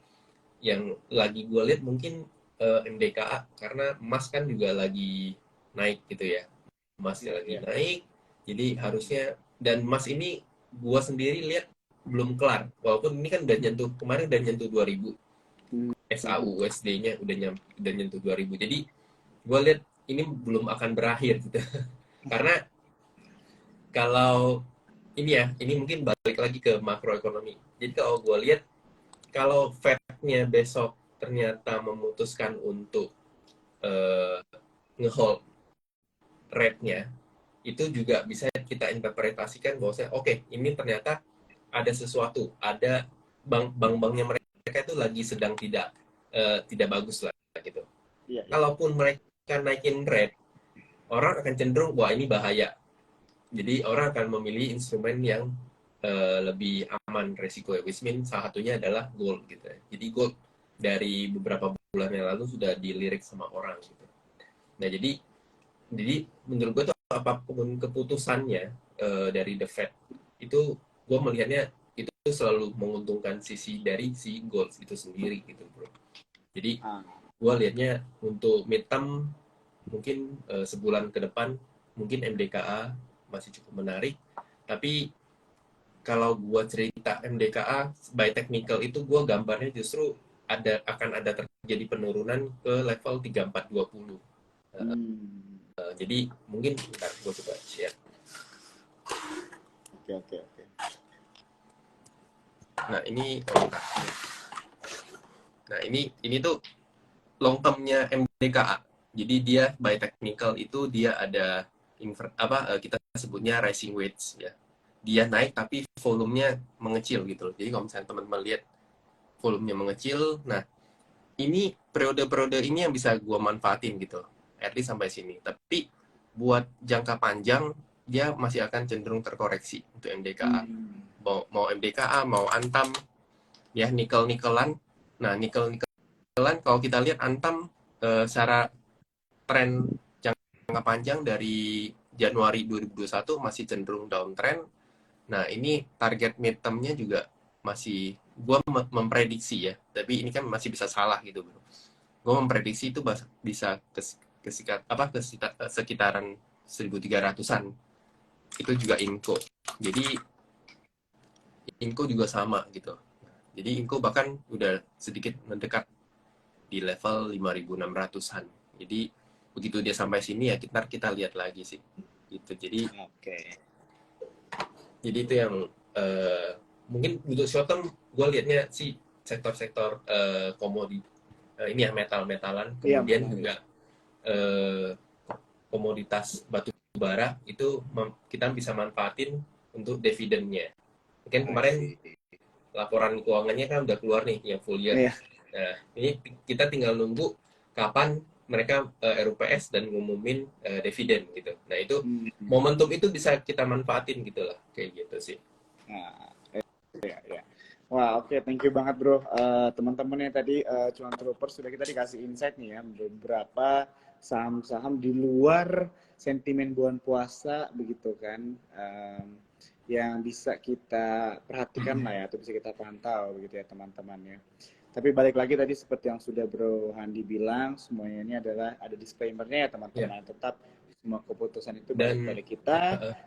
yang lagi gue lihat mungkin MDKA karena emas kan juga lagi naik gitu ya, emasnya Ya, lagi ya. naik, jadi harusnya, dan emas ini gue sendiri lihat belum kelar, walaupun ini kan udah nyentuh kemarin, udah nyentuh 2000 Hmm. SAU USD-nya udah nyentuh 2000, jadi gue lihat ini belum akan berakhir gitu. Karena kalau ini ya, ini mungkin balik lagi ke makroekonomi. Jadi kalau gue lihat, kalau Fed-nya besok ternyata memutuskan untuk uh, ngehold rate-nya, itu juga bisa kita interpretasikan bahwa oke, ini ternyata ada sesuatu, ada bank-banknya mereka itu lagi sedang tidak bagus lah gitu. Iya, iya. Kalaupun mereka naikin rate, orang akan cenderung wah ini bahaya. Jadi orang akan memilih instrumen yang lebih aman resiko, which means salah satunya adalah gold gitu ya. Jadi gold dari beberapa bulan yang lalu sudah dilirik sama orang gitu. Nah jadi menurut gue tuh apapun keputusannya dari the Fed itu, gue melihatnya itu selalu menguntungkan sisi dari si gold itu sendiri gitu bro. Jadi Ah, gue lihatnya untuk midterm mungkin sebulan ke depan mungkin MDKA masih cukup menarik, tapi kalau gue cerita MDKA by technical itu gue gambarnya justru akan ada terjadi penurunan ke level 3420. hmm. Jadi mungkin bentar gue coba share. Oke, oke, oke. Nah ini ini tuh long termnya MDKA. Jadi dia by technical itu dia ada kita sebutnya rising wedge ya. Dia naik tapi volumenya mengecil gitu loh. Jadi kalau misalnya teman-teman lihat volumenya mengecil, nah ini periode-periode ini yang bisa gue manfaatin gitu, at least sampai sini. Tapi buat jangka panjang dia masih akan cenderung terkoreksi untuk MDKA. Hmm. Mau MDKA, mau Antam, ya nikel-nikelan. Nah nikel-nikelan kalau kita lihat Antam secara tren jangka panjang dari Januari 2021 masih cenderung downtrend. Nah ini target midterm-nya juga masih, gue memprediksi ya, tapi ini kan masih bisa salah gitu bro. Gue memprediksi itu bisa ke sekitaran 1.300-an. Itu juga Inco. Jadi Inco juga sama gitu. Jadi Inco bahkan udah sedikit mendekat di level 5.600-an. Jadi begitu dia sampai sini ya kita lihat lagi sih. Gitu. Oke. Jadi itu yang mungkin untuk short term gue lihatnya sih sektor-sektor komoditi ini ya metal-metalan, Iya, kemudian metal ya. juga eh, komoditas batu bara itu kita bisa manfaatin untuk dividennya. Mungkin I kemarin see. laporan keuangannya kan udah keluar nih yang full year. Iya. Nah, ini kita tinggal nunggu kapan mereka RUPS dan ngumumin dividen gitu. Nah, itu Hmm. momentum itu bisa kita manfaatin gitu lah, kayak gitu sih. Nah, iya, iya. Wah, oke, thank you banget bro. Teman-teman yang tadi Cuan Troopers sudah kita dikasih insight nih ya, beberapa saham-saham di luar sentimen bulan puasa begitu kan, yang bisa kita perhatikan lah ya, atau bisa kita pantau begitu ya teman-teman ya. Tapi balik lagi tadi seperti yang sudah Bro Handi bilang, semuanya ini adalah ada disclaimer-nya ya Ya, teman-teman. Tetap semua keputusan itu balik Dan pada kita.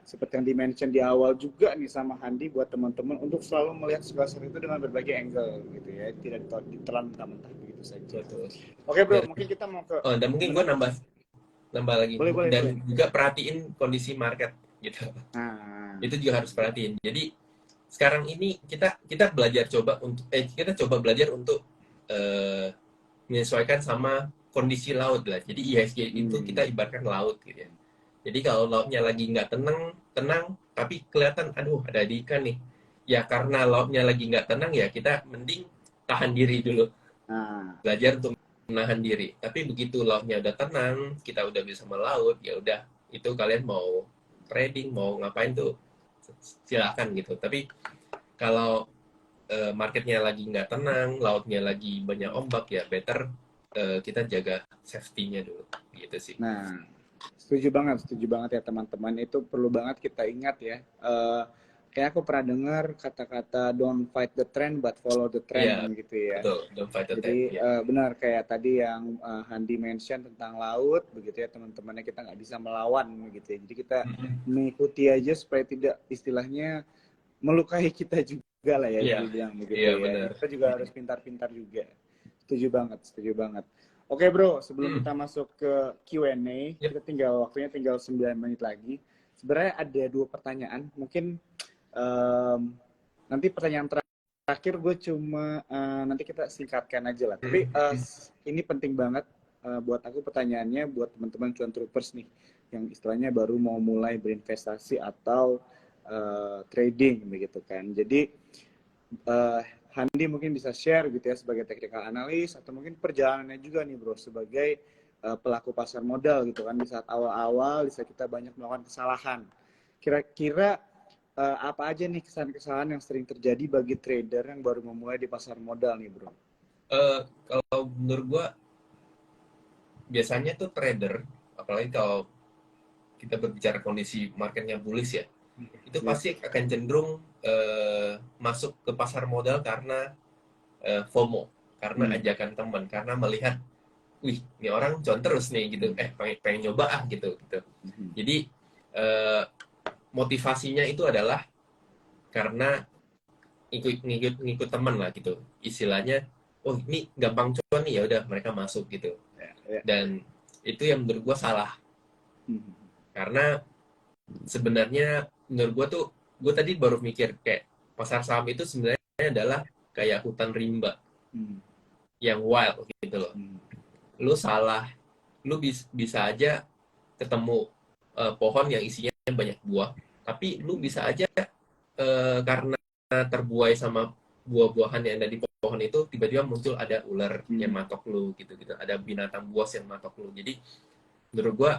Seperti yang di-mention di awal juga nih sama Handi, buat teman-teman untuk selalu melihat segala sesuatu itu dengan berbagai angle gitu ya, tidak ditelan mentah-mentah begitu saja. betul. Oke bro, Dan mungkin kita mau ke dan mungkin gue nambah lagi, boleh boleh dan boleh. juga perhatiin kondisi market gitu. Nah, Itu juga harus perhatiin. Jadi sekarang ini kita belajar coba untuk kita coba belajar untuk menyesuaikan sama kondisi laut lah. Jadi IHSG itu kita ibaratkan laut gitu ya. Jadi kalau lautnya lagi nggak tenang, tapi kelihatan, aduh ada ikan nih. Ya karena lautnya lagi nggak tenang ya kita mending tahan diri dulu. nah, Belajar untuk menahan diri. Tapi begitu lautnya udah tenang, kita udah bisa melaut, ya udah itu kalian mau trading, mau ngapain tuh silakan gitu. Tapi kalau marketnya lagi nggak tenang, lautnya lagi banyak ombak, ya better kita jaga safety-nya dulu gitu sih. nah, setuju banget ya teman-teman. Itu perlu banget kita ingat ya. Kayak aku pernah dengar kata-kata don't fight the trend but follow the trend Iya, gitu ya. betul. Don't fight the trend. Jadi Yeah. benar kayak tadi yang Handi mention tentang laut begitu ya, teman-temannya kita nggak bisa melawan gitu ya. Jadi kita mengikuti aja supaya tidak istilahnya melukai kita juga lah ya, Iya, dibilang begitu iya ya. benar. Kita juga harus pintar-pintar juga. Setuju banget. Oke bro, sebelum kita masuk ke Q&A, Yep. kita waktunya tinggal 9 menit lagi. Sebenarnya ada 2 pertanyaan. Mungkin nanti pertanyaan terakhir gue cuma nanti kita singkatkan aja lah. Tapi ini penting banget buat aku pertanyaannya buat teman-teman cuan troopers nih yang istilahnya baru mau mulai berinvestasi atau trading begitu kan. Jadi Handi mungkin bisa share gitu ya sebagai technical analis, atau mungkin perjalanannya juga nih bro sebagai pelaku pasar modal gitu kan. Di saat awal-awal bisa kita banyak melakukan kesalahan. Kira-kira apa aja nih kesalahan-kesalahan yang sering terjadi bagi trader yang baru memulai di pasar modal nih bro? Kalau menurut gua biasanya tuh trader, apalagi kalau kita berbicara kondisi marketnya bullish ya, itu pasti akan cenderung masuk ke pasar modal karena FOMO, karena ajakan teman, karena melihat, wih, ini orang cuan terus nih gitu, pengen nyoba gitu. Jadi motivasinya itu adalah karena ngikut teman lah gitu, istilahnya, oh ini gampang cuan nih, ya udah mereka masuk gitu. Dan itu yang menurut gua salah, karena sebenarnya menurut gue tadi baru mikir kayak pasar saham itu sebenarnya adalah kayak hutan rimba yang wild gitu loh. Lu salah, lu bisa aja ketemu pohon yang isinya banyak buah, tapi lu bisa aja karena terbuai sama buah-buahan yang ada di pohon itu, tiba-tiba muncul ada ular yang matok lu gitu, ada binatang buas yang matok lu. Jadi menurut gue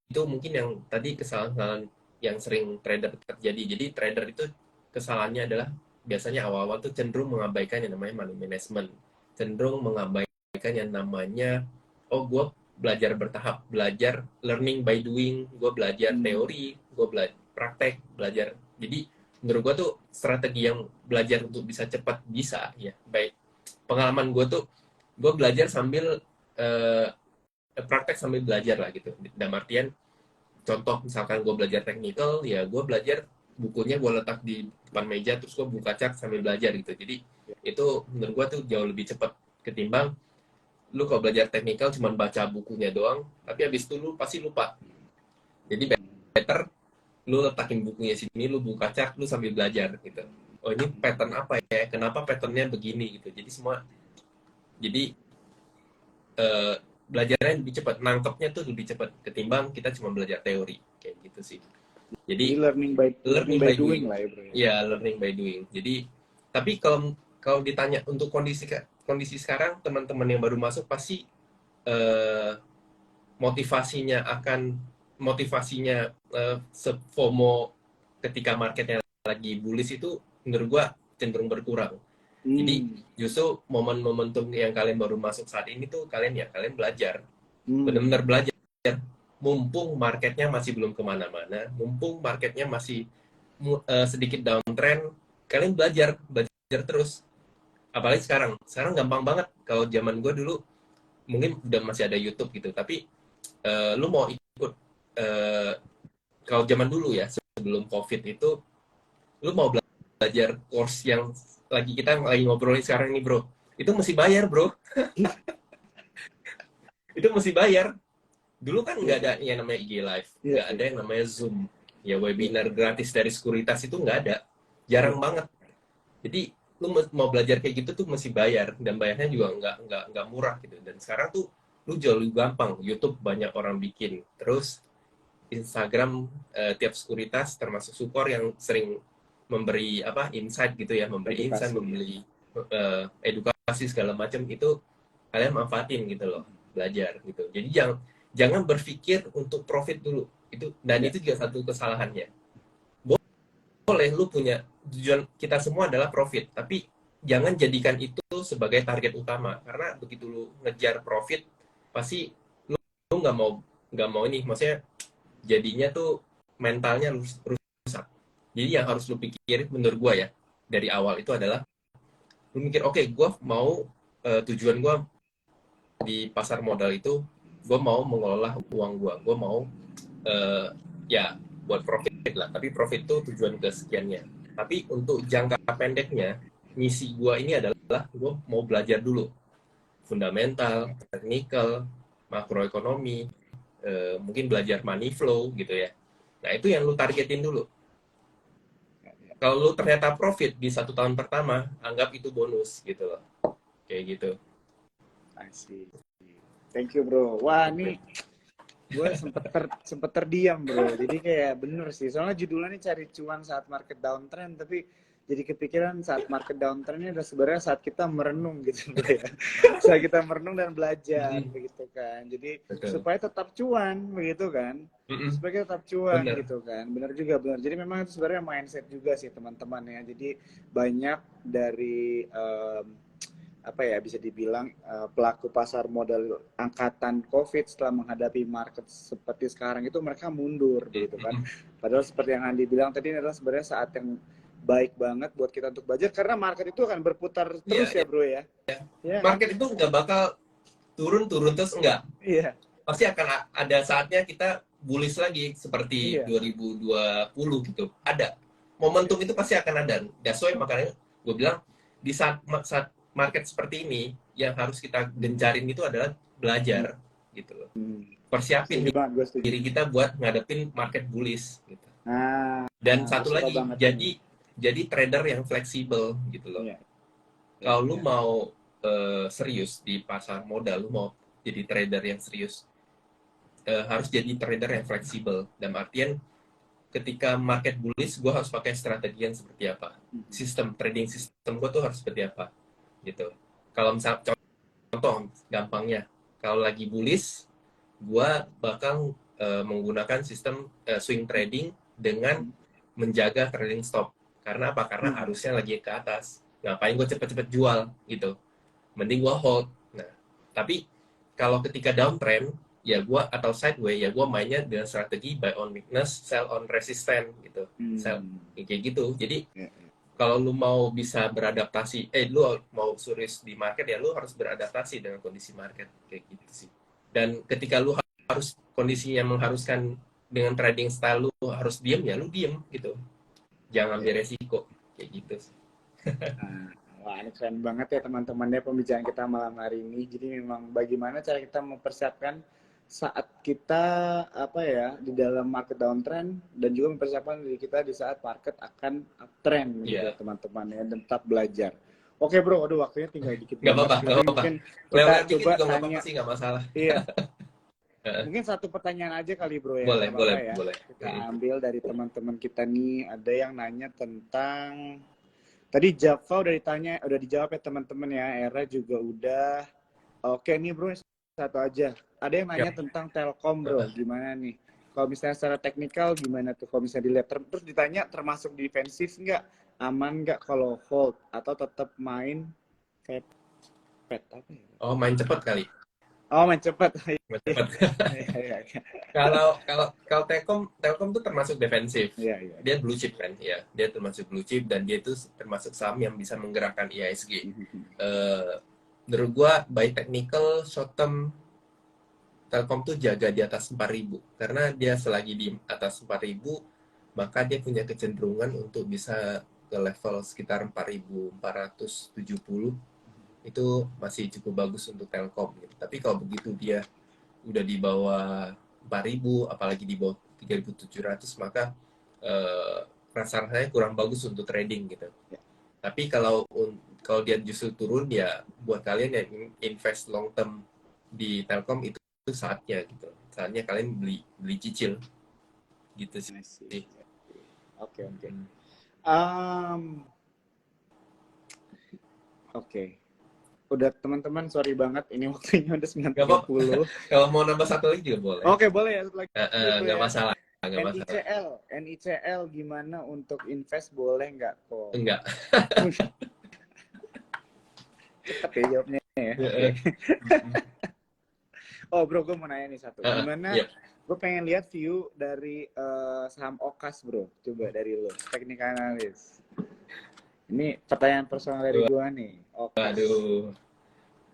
itu mungkin yang tadi kesalahan yang sering trader terjadi. Jadi trader itu kesalahannya adalah biasanya awal-awal tuh cenderung mengabaikan yang namanya money management, cenderung mengabaikan yang namanya, oh gue belajar bertahap, belajar learning by doing, gue belajar teori, gue belajar praktek, belajar. Jadi menurut gue tuh strategi yang belajar untuk bisa cepat bisa ya. Baik, pengalaman gue tuh gue belajar sambil praktek sambil belajar lah gitu. Dalam artian, contoh misalkan gue belajar technical, ya gue belajar bukunya gue letak di depan meja, terus gue buka chat sambil belajar gitu. Jadi itu menurut gue tuh jauh lebih cepat ketimbang lu kalau belajar technical cuma baca bukunya doang, tapi habis itu lu pasti lupa. Jadi better lu letakin bukunya sini, lu buka chat, lu sambil belajar gitu. Oh ini pattern apa ya? Kenapa patternnya begini gitu. Jadi belajarnya lebih cepat, nangkepnya tuh lebih cepat ketimbang kita cuma belajar teori kayak gitu sih. Jadi learning by doing lah ya bro. Ya, learning by doing. Jadi tapi kalau ditanya untuk kondisi sekarang, teman-teman yang baru masuk pasti motivasinya FOMO ketika marketnya lagi bullish itu menurut gua cenderung berkurang. Jadi justru momentum yang kalian baru masuk saat ini tuh kalian belajar, benar-benar belajar. Mumpung marketnya masih belum kemana-mana, mumpung marketnya masih sedikit downtrend, kalian belajar terus. Apalagi sekarang gampang banget. Kalau zaman gue dulu mungkin udah masih ada YouTube gitu, tapi lu mau ikut kalau zaman dulu ya, sebelum COVID itu, lu mau belajar course yang kita lagi ngobrolin sekarang ini bro, itu mesti bayar bro. Itu mesti bayar. Dulu kan nggak ada yang namanya IG Live, nggak ada yang namanya Zoom, ya webinar gratis dari Sekuritas itu nggak ada, jarang banget. Jadi lu mau belajar kayak gitu tuh mesti bayar, dan bayarnya juga nggak murah gitu. Dan sekarang tuh lu jauh lebih gampang, YouTube banyak orang bikin, terus Instagram tiap sekuritas termasuk Sukor yang sering memberi insight gitu ya, memberi insight, memberi edukasi segala macam, itu kalian manfaatin gitu loh, belajar gitu. Jadi jangan berpikir untuk profit dulu itu, dan itu juga satu kesalahannya. Boleh lu punya tujuan, kita semua adalah profit, tapi jangan jadikan itu sebagai target utama, karena begitu lu ngejar profit pasti lu nggak mau ini, maksudnya jadinya tuh mentalnya rusak. Jadi yang harus lu pikirin menurut gua ya dari awal itu adalah lu mikir, oke, gua mau tujuan gua di pasar modal itu, gua mau mengelola uang gua mau ya buat profit lah, tapi profit itu tujuan kesekiannya. Tapi untuk jangka pendeknya, misi gua ini adalah gua mau belajar dulu fundamental, technical, makroekonomi, mungkin belajar money flow gitu ya. Nah, itu yang lu targetin dulu. Kalau lu ternyata profit di 1 tahun pertama, anggap itu bonus gitu loh. Kayak gitu. Asik. Thank you bro. Wah nih gue sempet terdiam bro. Jadi kayak bener sih. Soalnya judulnya nih cari cuan saat market downtrend, tapi jadi kepikiran saat market downtrend ini adalah sebenarnya saat kita merenung gitu bro ya. Saat kita merenung dan belajar begitu kan. Jadi supaya tetap cuan begitu kan. Supaya kita tetap cuan gitu kan. Bener juga bener. Jadi memang itu sebenarnya mindset juga sih teman-teman ya. Jadi banyak dari bisa dibilang pelaku pasar modal angkatan COVID setelah menghadapi market seperti sekarang itu mereka mundur gitu kan. Padahal seperti yang Andi bilang tadi, ini adalah sebenarnya saat yang baik banget buat kita untuk belajar, karena market itu akan berputar terus ya bro ya. Market itu nggak bakal turun terus, enggak. Iya. Pasti akan ada saatnya kita bullish lagi seperti 2020 gitu. Ada momentum itu pasti akan ada. That's why makanya gue bilang di saat market seperti ini yang harus kita gencarin itu adalah belajar gitu loh. Persiapin diri kita buat ngadepin market bullish gitu. Dan satu lagi, jadi trader yang fleksibel gitu loh. Kalau lu mau serius di pasar modal, lu mau jadi trader yang serius, harus jadi trader yang fleksibel. Dalam artian ketika market bullish, gue harus pakai strategi yang seperti apa, trading sistem gue tuh harus seperti apa gitu. Kalau misalnya contoh gampangnya, kalau lagi bullish, gue bakal menggunakan sistem swing trading dengan menjaga trading stop. Karena apa? Karena arusnya lagi ke atas. Ngapain gue cepet-cepet jual gitu? Mending gue hold. Nah, tapi kalau ketika downtrend, ya gue atau sideway, ya gue mainnya dengan strategi buy on weakness, sell on resistance gitu. Sell kayak gitu. Jadi kalau lu mau bisa beradaptasi, lu mau serius di market, ya lu harus beradaptasi dengan kondisi market kayak gitu sih. Dan ketika lu harus kondisinya mengharuskan dengan trading style lu harus diem, ya lu diem gitu. Jangan ambil resiko kayak gitu sih. Wah, ini keren banget ya teman-teman ya pembicaraan kita malam hari ini. Jadi memang bagaimana cara kita mempersiapkan saat kita di dalam market downtrend, dan juga mempersiapkan diri kita di saat market akan uptrend gitu teman-teman ya, dan tetap belajar. Oke bro, aduh waktunya tinggal dikit banget. Mungkin kita coba tanya sih, nggak masalah. Iya. Mungkin satu pertanyaan aja kali bro ya. Boleh. Kita ambil dari teman-teman kita nih, ada yang nanya tentang tadi Java udah dijawab ya teman-teman ya. Era juga udah. Oke nih bro, satu aja. Ada yang nanya tentang Telkom bro, gimana nih? Kalau misalnya secara teknikal gimana tuh? Kalau misalnya dilihat terus ditanya termasuk defensif nggak? Aman nggak kalau hold? Atau tetap main kayak pet apa ya? Oh, main cepat kali. Oh, main cepat. Kalau Telkom tuh termasuk defensif. Iya. Dia blue chip kan, ya. Dia termasuk blue chip, dan dia itu termasuk saham yang bisa menggerakkan IHSG. Menurut gua by technical, short term Telkom tuh jaga di atas 4.000 karena dia selagi di atas 4.000 maka dia punya kecenderungan untuk bisa ke level sekitar 4.470 itu masih cukup bagus untuk Telkom gitu. Tapi kalau begitu dia udah di bawah 4.000 apalagi di bawah 3.700 maka rasa-rasanya kurang bagus untuk trading gitu. Tapi kalau dia justru turun ya buat kalian yang invest long term di Telkom itu saatnya gitu. Saatnya kalian beli cicil gitu sih. Oke. Oke. Udah teman-teman, sorry banget ini waktunya udah 9.30. Kalau mau nambah satu lagi juga boleh. Oke, boleh ya satu lagi. Nggak masalah. NICL gimana untuk invest, boleh nggak kok? Enggak. Cepet ya jawabnya ya. Okay. Oh bro, gue mau nanya nih satu. Gimana? Gue pengen lihat view dari saham Okas bro. Coba dari lo, teknik analis. Ini pertanyaan personal dari gue nih. Okas. Aduh.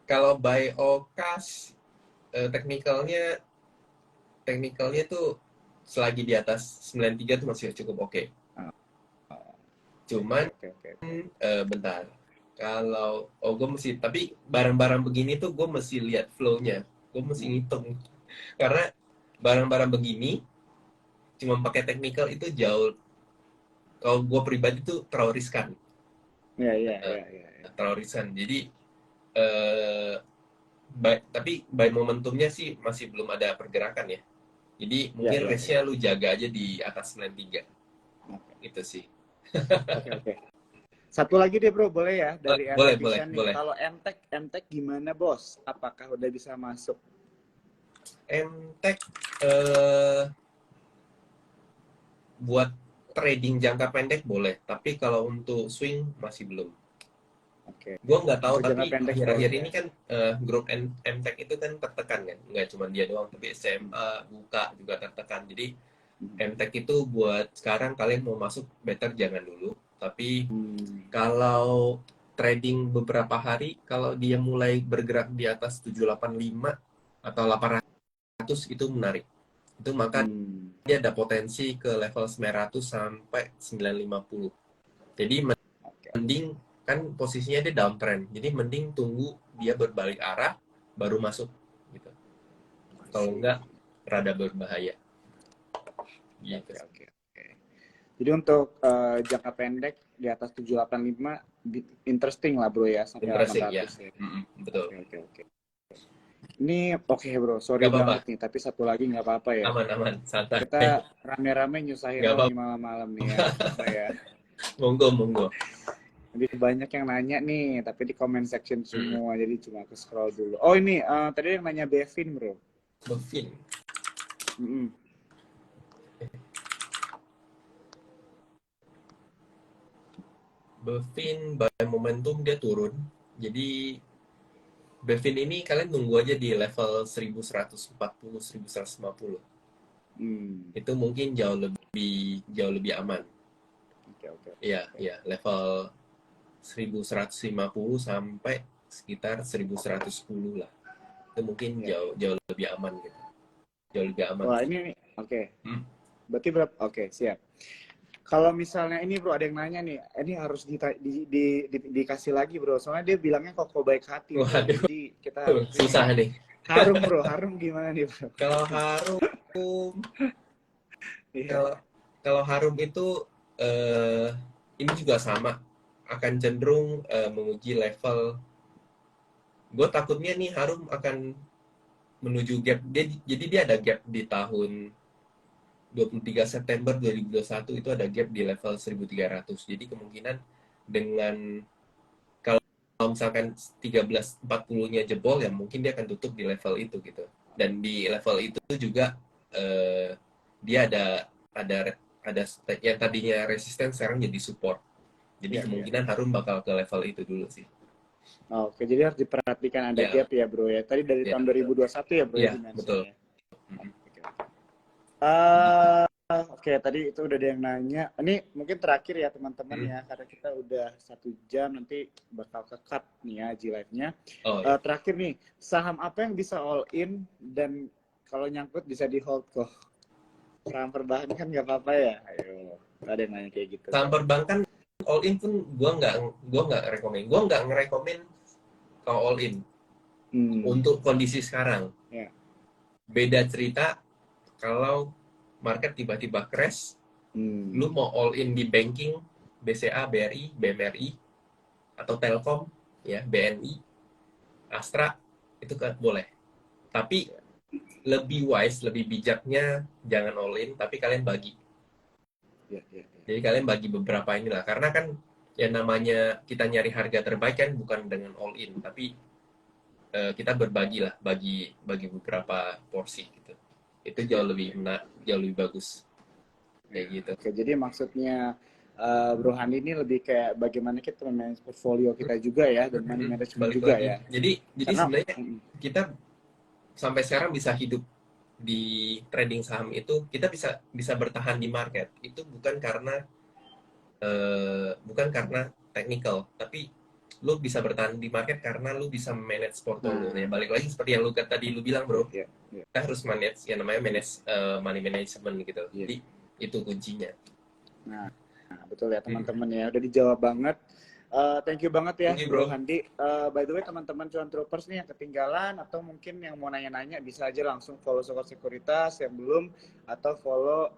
Kalau buy Okas, teknikalnya tuh selagi di atas 93 tuh masih cukup oke. Cuman, bentar. Kalau gue mesti, tapi barang-barang begini tuh gue mesti lihat flow-nya, gue mesti ngitung. Karena barang-barang begini cuma pakai teknikal itu jauh, kalau gue pribadi tuh terlalu riskan. Iya. Terlalu riskan. Jadi tapi by momentumnya sih masih belum ada pergerakan ya. Jadi mungkin range-nya lu jaga aja di atas 93. Itu sih. Oke. Satu lagi deh bro, boleh ya? Dari boleh. Kalau MTech gimana bos? Apakah udah bisa masuk? MTech buat trading jangka pendek boleh, tapi kalau untuk swing masih belum. Oke. Gue nggak tahu, tapi akhir-akhir ini kan grup MTech itu kan tertekan kan, nggak cuma dia doang, tapi SMA, Buka juga tertekan. Jadi MTech itu buat sekarang kalian mau masuk better jangan dulu. Tapi kalau trading beberapa hari, kalau dia mulai bergerak di atas 785 atau 800 itu menarik. Itu maka dia ada potensi ke level 900 sampai 950. Jadi mending, kan posisinya dia downtrend. Jadi mending tunggu dia berbalik arah baru masuk gitu. Kalau enggak rada berbahaya. Gitu. Oke. Jadi untuk jangka pendek di atas 785 interesting lah bro ya, sampai 800 ya. Betul. Oke. Ini oke bro, sorry banget nih, tapi satu lagi nggak apa-apa ya. Aman, santai. Kita rame-rame nyusahin lo di malam-malam nih ya. Monggo. Jadi banyak yang nanya nih, tapi di comment section semua, jadi cuma aku scroll dulu. Oh ini, tadi yang nanya Bevin bro. Bevin. Bevin by momentum dia turun. Jadi Bevin ini kalian tunggu aja di level 1140, 1150. Itu mungkin jauh lebih aman. Oke. Iya, level 1150 sampai sekitar 1110 lah. Itu mungkin jauh lebih aman gitu. Jauh lebih aman. Wah, ini oke. Berarti berapa? Oke, siap. Kalau misalnya ini bro, ada yang nanya nih, ini harus dikasih lagi bro, soalnya dia bilangnya koko baik hati. Waduh, jadi kita harus susah nih. Harum bro, Harum gimana nih bro? Kalau Harum, kalau Harum itu ini juga sama, akan cenderung menguji level. Gue takutnya nih Harum akan menuju gap. Jadi dia ada gap di tahun 23 September 2021 itu ada gap di level 1300. Jadi kemungkinan dengan kalau misalkan 1340-nya jebol ya mungkin dia akan tutup di level itu gitu. Dan di level itu juga dia ada yang tadinya resisten sekarang jadi support. Jadi kemungkinan Harum bakal ke level itu dulu sih. Oke, jadi harus diperhatikan ada gap ya bro ya. Tadi dari tahun 2021 ya bro. Iya, betul. Oke, tadi itu udah ada yang nanya. Ini mungkin terakhir ya teman-teman ya, karena kita udah 1 jam, nanti bakal ke-cut nih ya G-Live-nya. Terakhir nih, saham apa yang bisa all in dan kalau nyangkut bisa di hold kok. Saham perbankan kan nggak apa-apa ya. Ayo, ada yang nanya kayak gitu. Saham perbankan all in pun gua nggak rekomen. Gua nggak ngerekomen kalau all in untuk kondisi sekarang. Ya. Beda cerita kalau market tiba-tiba crash, lu mau all in di banking, BCA, BRI, BMRI, atau Telkom, ya BNI, Astra, itu kan boleh. Tapi lebih wise, lebih bijaknya jangan all in, tapi kalian bagi. Ya. Jadi kalian bagi beberapa inilah, karena kan yang namanya kita nyari harga terbaik kan bukan dengan all in, tapi kita berbagi lah, bagi beberapa porsi gitu. Itu jauh lebih bagus kayak gitu. Oke, jadi maksudnya Bro Handi ini lebih kayak bagaimana kita memanage portfolio kita juga ya, dan money management Balik juga lagi. ya. Jadi Karena, sebenarnya kita sampai sekarang bisa hidup di trading saham itu, kita bisa bertahan di market itu bukan karena technical, tapi lu bisa bertahan di market karena lu bisa manage portfolio. Ya, balik lagi seperti yang lu tadi lu bilang, bro. Kita harus manage yang namanya money management gitu. Jadi itu kuncinya. Nah, betul ya teman-teman ya, udah dijawab banget. Thank you banget ya, Bro Handi. By the way, teman-teman cuan troopers nih yang ketinggalan atau mungkin yang mau nanya-nanya, bisa aja langsung follow Sokor Sekuritas yang belum, atau follow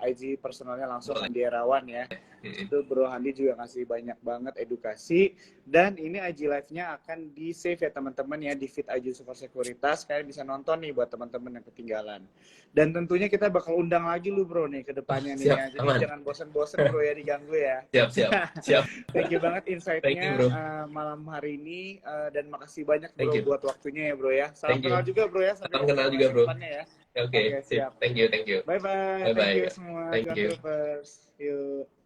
IG personalnya langsung Handi Erawan ya. Itu Bro Handi juga ngasih banyak banget edukasi, dan ini IG live-nya akan di save ya teman-teman ya, di feed IG Sokor Sekuritas. Kalian bisa nonton nih buat teman-teman yang ketinggalan. Dan tentunya kita bakal undang lagi lu bro nih ke depannya nih ya. Jadi jangan bosen-bosen bro ya diganggu ya. Siap. Thank you banget insight-nya malam hari ini, dan makasih banyak bro buat waktunya ya bro ya. Salam kenal juga bro ya. Salam kenal juga bro. Ya. Oke, siap. Thank you. Bye bye. Thank you semua. Thank you. Troopers. Yuk.